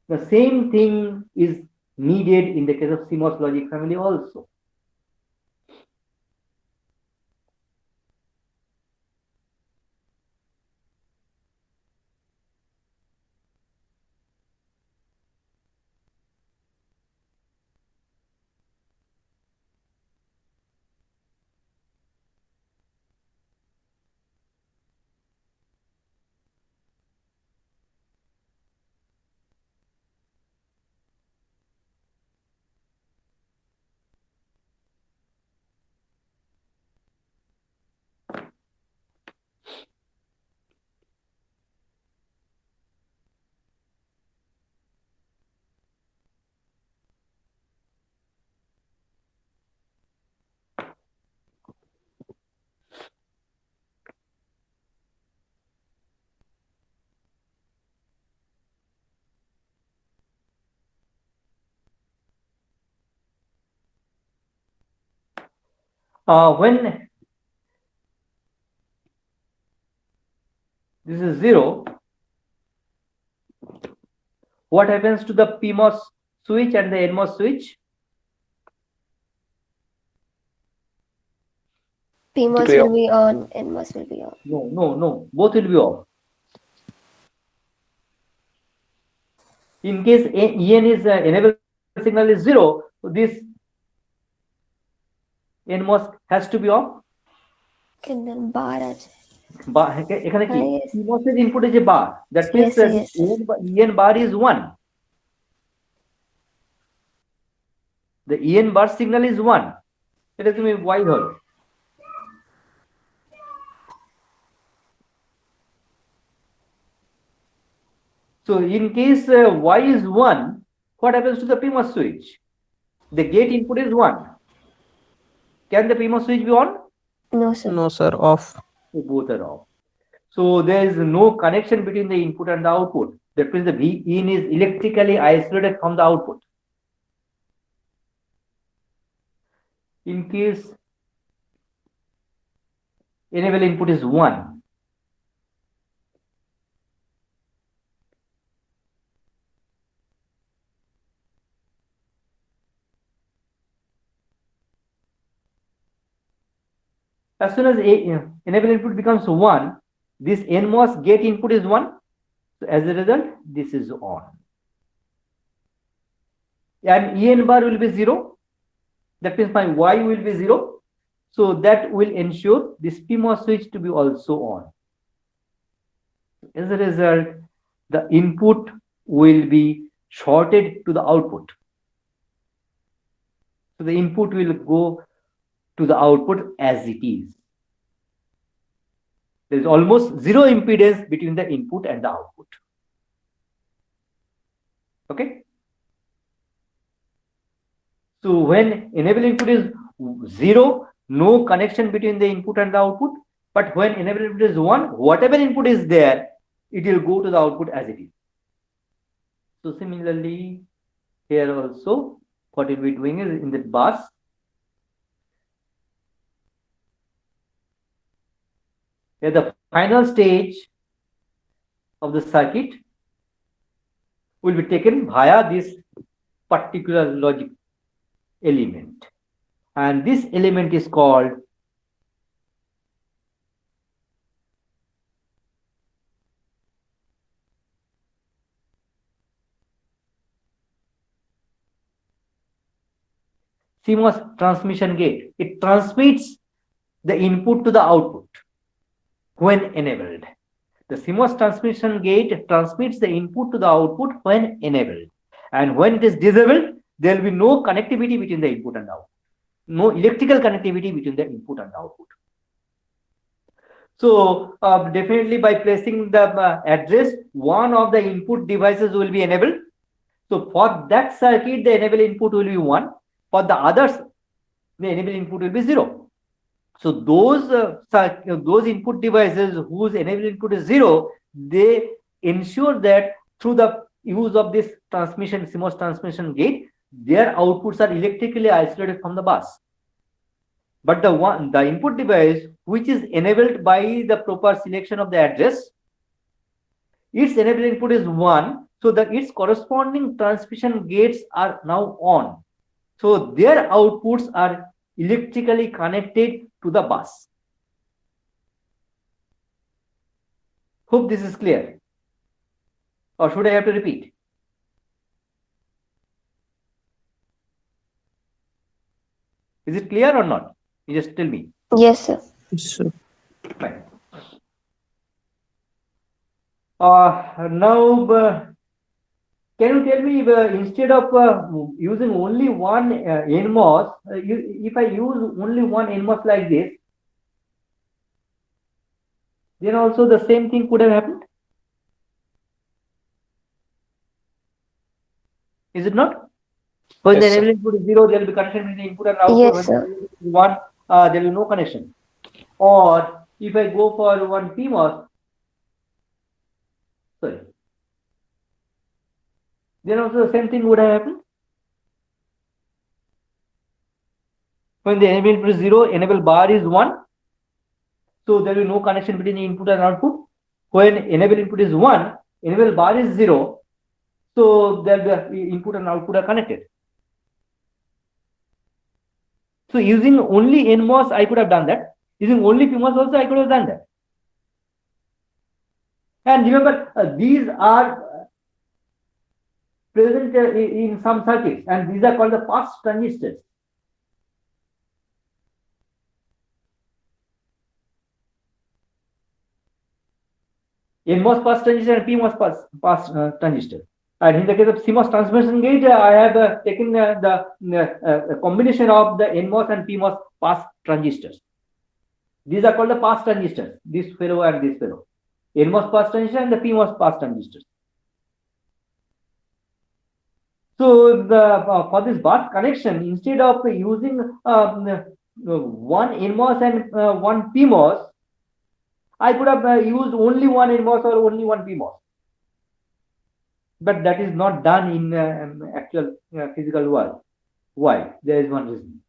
The same thing is needed in the case of CMOS logic family also. When this is 0, what happens to the PMOS switch and the NMOS switch? PMOS Play will off. be on, NMOS will be on. No, both will be off. In case EN is enable signal is 0, this NMOS has to be off. Then bar আছে এখানে কি yes. PMOS এর input is a bar. That means Yes. EN bar is 1. The EN bar signal is 1. এটা তুমি y ধরো। So in case Y is 1, what happens to the PMOS switch? The gate input is 1. Can the PMOS switch be on? No, sir. No, sir. Off. So both are off. So there is no connection between the input and the output. That means the V in is electrically isolated from the output. In case enable input is 1, as soon as enable input becomes 1, this NMOS gate input is 1. So as a result, this is on. And En bar will be 0. That means my Y will be 0. So that will ensure this PMOS switch to be also on. As a result, the input will be shorted to the output. So the input will go to the output as it is. There is almost zero impedance between the input and the output. Okay. So when enable input is 0, no connection between the input and the output. But when enable input is 1, whatever input is there, it will go to the output as it is. So similarly, here also, what we'll be doing is in the bus, at the final stage of the circuit will be taken via this particular logic element. And this element is called CMOS transmission gate. It transmits the input to the output when enabled. The CMOS transmission gate transmits the input to the output when enabled. And when it is disabled, there will be no connectivity between the input and the output. No electrical connectivity between the input and the output. So definitely by placing the address, one of the input devices will be enabled. So for that circuit, the enable input will be 1. For the others, the enable input will be 0. So those input devices whose enable input is 0, they ensure that through the use of this transmission, CMOS transmission gate, their outputs are electrically isolated from the bus. But the input device which is enabled by the proper selection of the address, its enable input is 1, so that its corresponding transmission gates are now on. So their outputs are electrically connected to the bus. Hope this is clear. Or should I have to repeat? Is it clear or not? You just tell me. Yes, sir. Yes, sir. Fine. Now, can you tell me instead of using only one NMOS, if I use only one NMOS like this, then also the same thing could have happened? Is it not? When Yes, the sir. enable input is 0, there will be connection between the input and output. Yes, When sir. the enable input is 1, there will be no connection. Or if I go for one PMOS, sorry, then also the same thing would have happened. When the enable input is 0, enable bar is 1. So there will be no connection between the input and output. When enable input is 1, enable bar is 0. So the input and output are connected. So using only NMOS, I could have done that. Using only PMOS also, I could have done that. And remember, these are present in some circuits, and these are called the pass transistors. NMOS pass transistor and PMOS pass transistor. And in the case of CMOS transmission gate, I have taken the combination of the NMOS and PMOS pass transistors. These are called the pass transistors, this fellow and this fellow. NMOS pass transistor and the PMOS pass transistors. So for this bus connection, instead of using one NMOS and one PMOS, I could have used only one NMOS or only one PMOS. But that is not done in actual physical world. Why? There is one reason.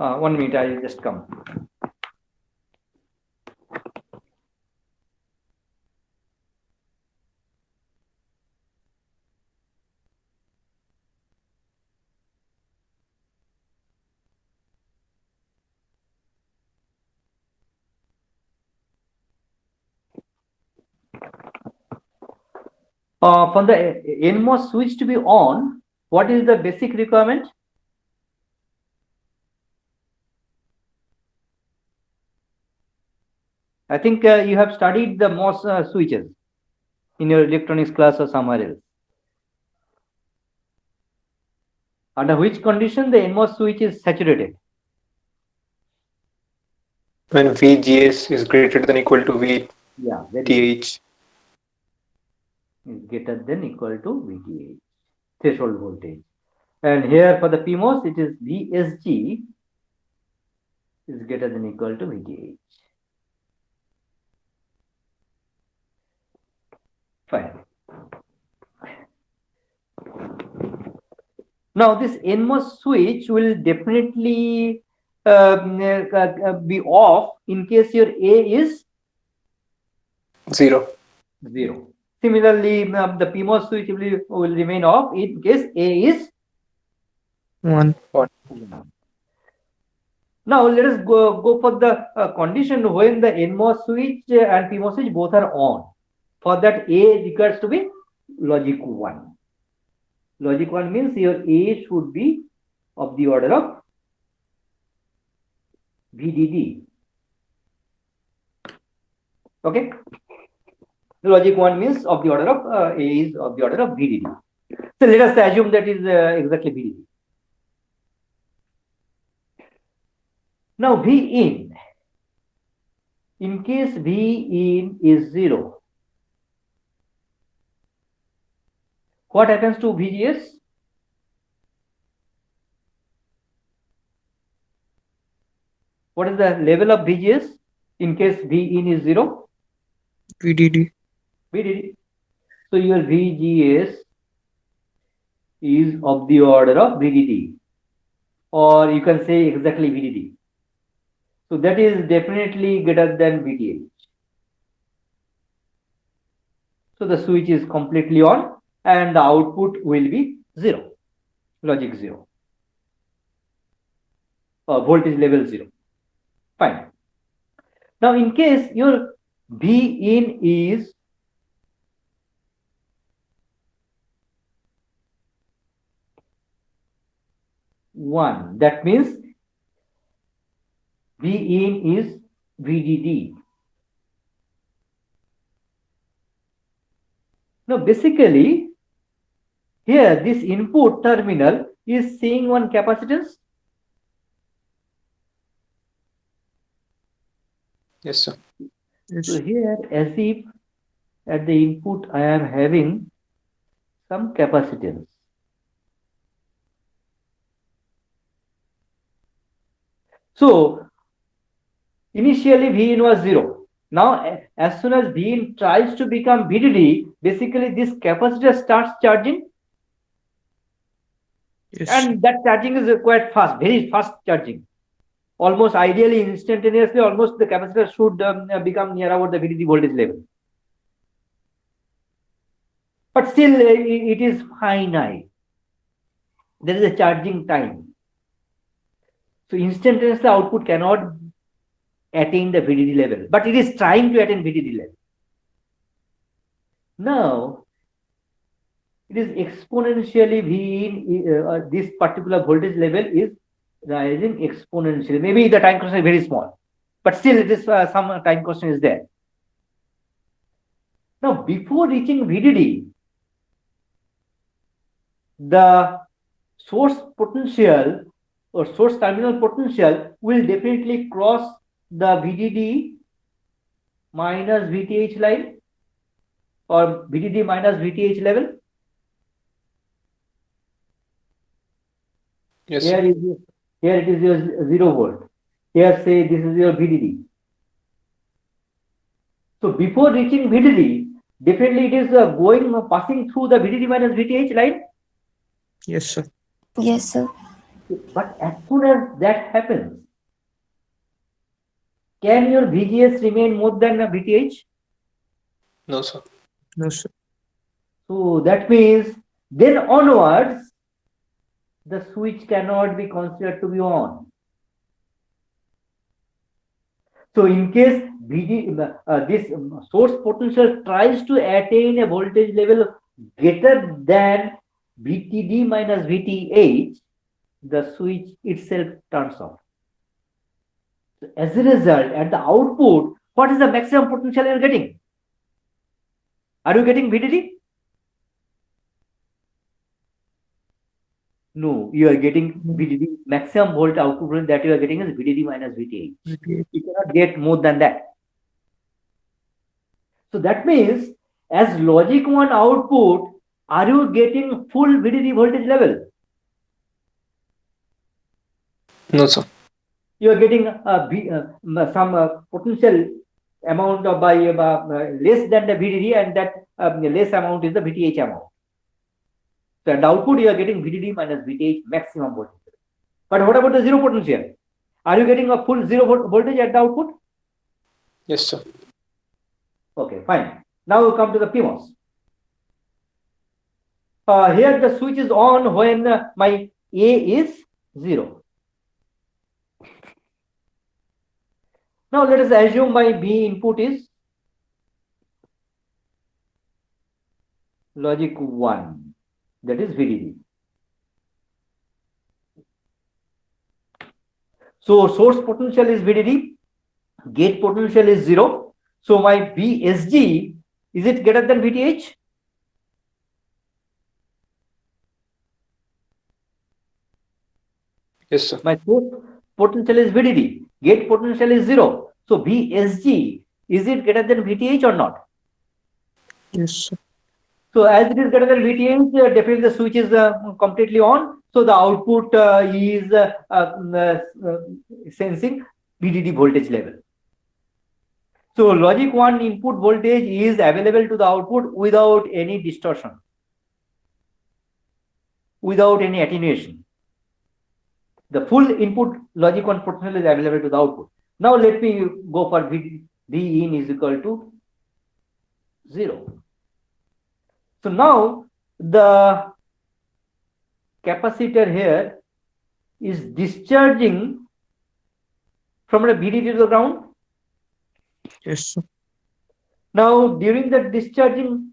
One minute, I will just come. For the NMOS switch to be on, what is the basic requirement? I think you have studied the MOS switches in your electronics class or somewhere else. Under which condition the NMOS switch is saturated? When VGS is greater than equal to Yeah, very good. VTH. Is greater than equal to VTH, threshold voltage. And here for the PMOS, it is VSG is greater than equal to VTH. Fine. Now this NMOS switch will definitely be off in case your A is 0. 0. Similarly, the PMOS switch will remain off in case A is 1. 1. Now let us go for the condition when the NMOS switch and PMOS switch both are on. For that, A requires to be logic 1. Logic 1 means your A should be of the order of VDD. Okay. Logic 1 means of the order of A is of the order of VDD. So let us assume that is exactly VDD. Now V in case V in is 0, what happens to VGS? What is the level of VGS in case V in is 0? VDD. VDD. So your VGS is of the order of VDD, or you can say exactly VDD. So that is definitely greater than VTH. So the switch is completely on and the output will be 0, logic 0, voltage level 0. Fine. Now in case your V in is one, that means V in is VDD. Now basically here this input terminal is seeing one capacitance. Yes, sir. Yes. So here as if at the input I am having some capacitance. So initially V in was 0. Now, as soon as Vin tries to become VDD, basically this capacitor starts charging, Yes. and that charging is quite fast, very fast charging. Almost ideally, instantaneously, almost the capacitor should become near about the VDD voltage level. But still, it is finite. There is a charging time. So instantaneously, output cannot attain the VDD level, but it is trying to attain VDD level. Now, it is exponentially this particular voltage level is rising exponentially. Maybe the time constant is very small, but still it is some time constant is there. Now, before reaching VDD, the source potential or source terminal potential will definitely cross the VDD minus VTH line or VDD minus VTH level. Yes, Here sir. here it is your 0 volt. Here say this is your VDD. So before reaching VDD, definitely it is passing through the VDD minus VTH line. Yes, sir. Yes, sir. But as soon as that happens, can your VGS remain more than a VTH? No, sir. No, sir. So that means then onwards, the switch cannot be considered to be on. So in case this source potential tries to attain a voltage level greater than VTD minus VTH, the switch itself turns off. So as a result, at the output, what is the maximum potential you are getting? Are you getting VDD? No, you are getting VDD. Maximum volt output that you are getting is VDD minus VTH. VTH. You cannot get more than that. So that means as logic 1 output, are you getting full VDD voltage level? No, sir. You are getting some potential amount of by less than the VDD, and that less amount is the VTH amount. So at the output, you are getting VDD minus VTH maximum voltage. But what about the zero potential? Are you getting a full zero voltage at the output? Yes, sir. Okay, fine. Now we come to the PMOS. Here the switch is on when my A is 0. Now let us assume my B input is logic 1, that is VDD. So source potential is VDD, gate potential is 0. So my VSG, is it greater than VTH? Yes, sir. My source potential is VDD, gate potential is 0. So VSG, is it greater than VTH or not? Yes, sir. So as it is greater than VTH, definitely the switch is completely on. So the output is sensing VDD voltage level. So logic 1 input voltage is available to the output without any distortion, without any attenuation. The full input logic 1 potential is available to the output. Now let me go for V in is equal to 0. So now the capacitor here is discharging from the VDD to the ground. Yes, sir. Now during the discharging,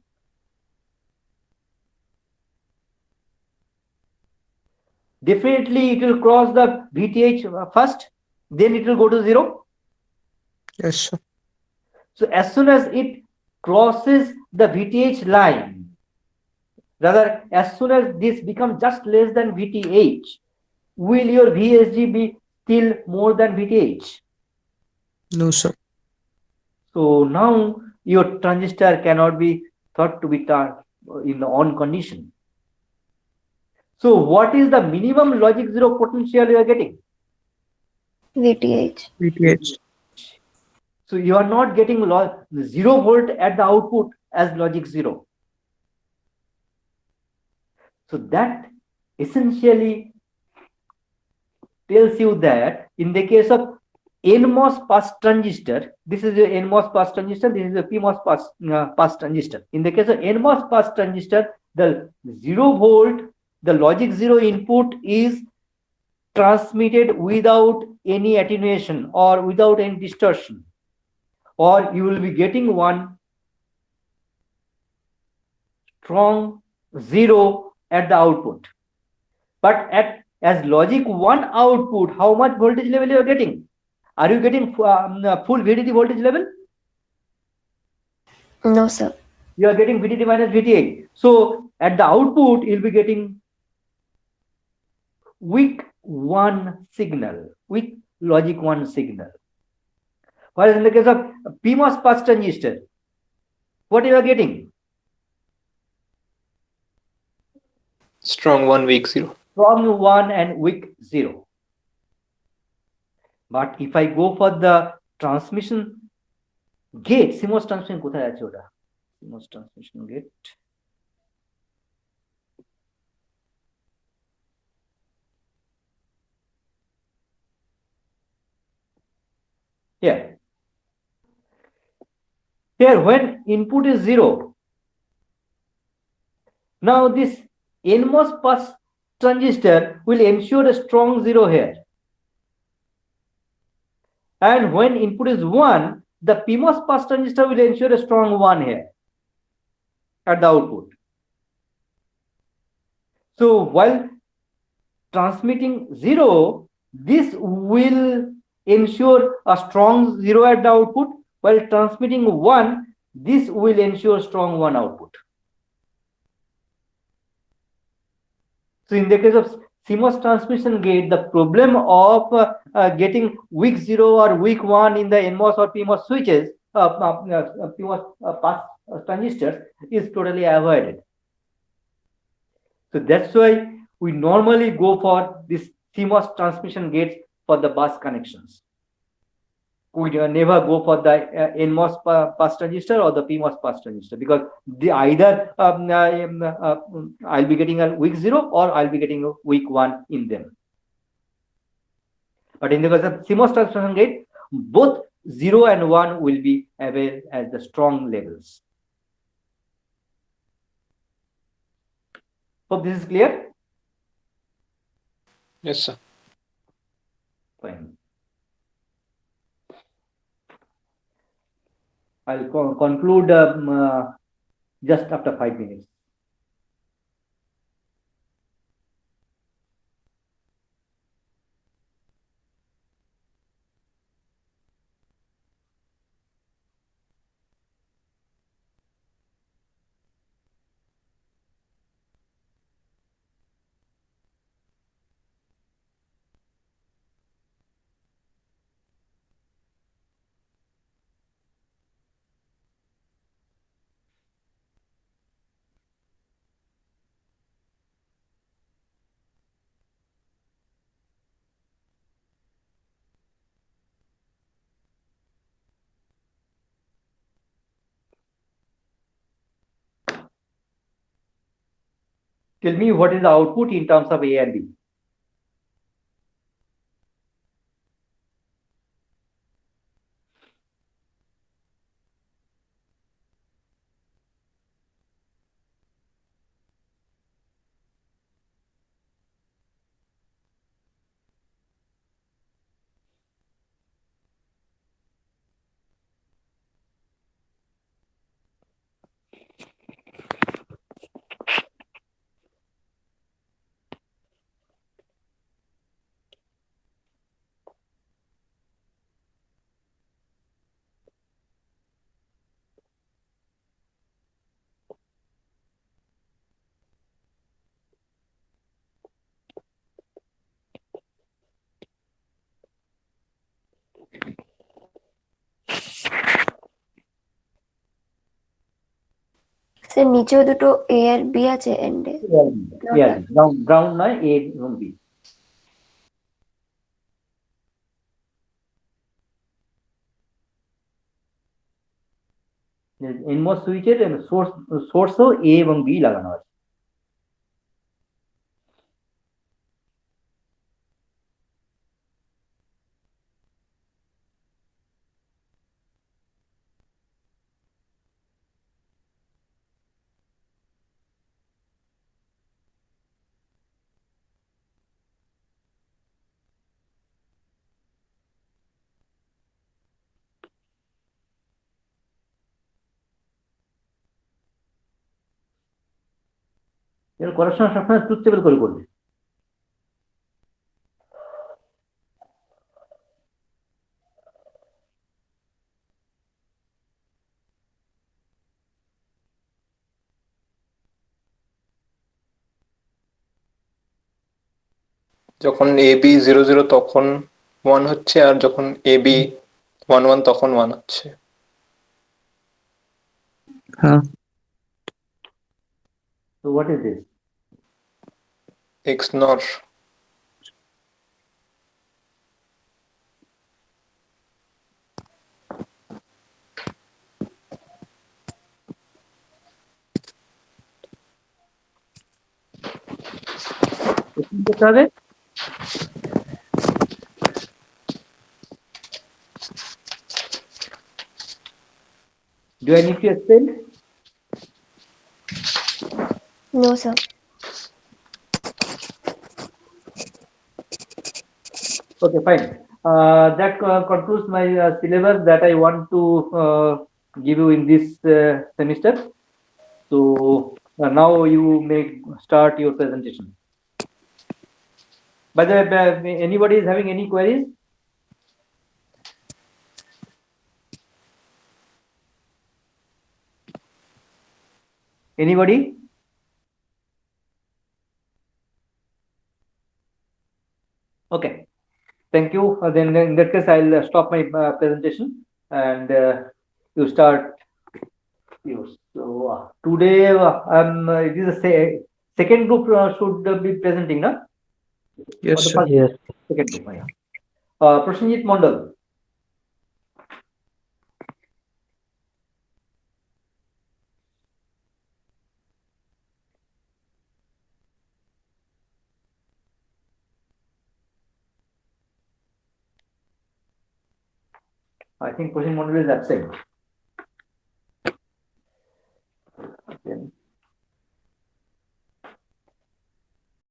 definitely it will cross the VTH first, then it will go to 0. Yes, sir. So as soon as it crosses the VTH line, rather as soon as this becomes just less than VTH, will your VSG be still more than VTH? No, sir. So now your transistor cannot be thought to be in the on condition. So what is the minimum logic 0 potential you are getting? VTH. VTH. So you are not getting 0 volt at the output as logic 0. So that essentially tells you that in the case of NMOS pass transistor, this is a NMOS pass transistor, this is a PMOS pass transistor. In the case of NMOS pass transistor, the 0 volt, the logic 0 input is transmitted without any attenuation or without any distortion, or you will be getting one strong 0 at the output. But as logic 1 output, how much voltage level you are getting? Are you getting full VDD voltage level? No, sir. You are getting VDD minus VDA. So at the output, you'll be getting weak 1 signal, weak logic 1 signal. Whereas in the case of PMOS pass transistor, what you are getting? Strong 1, weak 0. Strong 1 and weak 0. But if I go for the transmission gate, CMOS transmission কোথায় আছে ওটা? CMOS transmission gate. Here. Here, when input is 0, now this NMOS pass transistor will ensure a strong 0 here. And when input is 1, the PMOS pass transistor will ensure a strong 1 here at the output. So while transmitting 0, this will ensure a strong 0 at the output, while transmitting 1, this will ensure strong 1 output. So in the case of CMOS transmission gate, the problem of getting weak 0 or weak 1 in the NMOS or PMOS switches, PMOS pass transistors is totally avoided. So that's why we normally go for this CMOS transmission gates for the bus connections. We never go for the NMOS pass transistor or the PMOS pass transistor, because the either I'll be getting a weak 0 or I'll be getting a weak 1 in them. But in the case of CMOS transmission gate, both 0 and 1 will be available as the strong levels. Hope this is clear. Yes, sir. Fine. I'll conclude just after 5 minutes. Tell me what is the output in terms of A and B. Sir নিচেও দুটো এ আর B আছে এন্ডে। Yeah, ground নয়, A এবং B. NMOS সুইচের সোর্সও এ এবং B লাগানো আছে। এর করার সময় সবসময় ট্রুথ টেবিল করে করবে। যখন এ বি 0 0 তখন 1 হচ্ছে, আর যখন এ বি 1 1 তখন 1 হচ্ছে। হ্যাঁ। So what is this? XNOR. কি করতে হবে? Do I need to explain? No, sir. Okay, fine. That concludes my syllabus that I want to give you in this semester. So now you may start your presentation. By the way, anybody is having any queries? Anybody? Okay, thank you. Then in that case, I'll stop my presentation and you start yours. So today, it is a second group should be presenting, no? Yes, Or the sir. first Yes. second group, yeah. Prosenjit Mondal. I think Prosenjit Mondal is absent.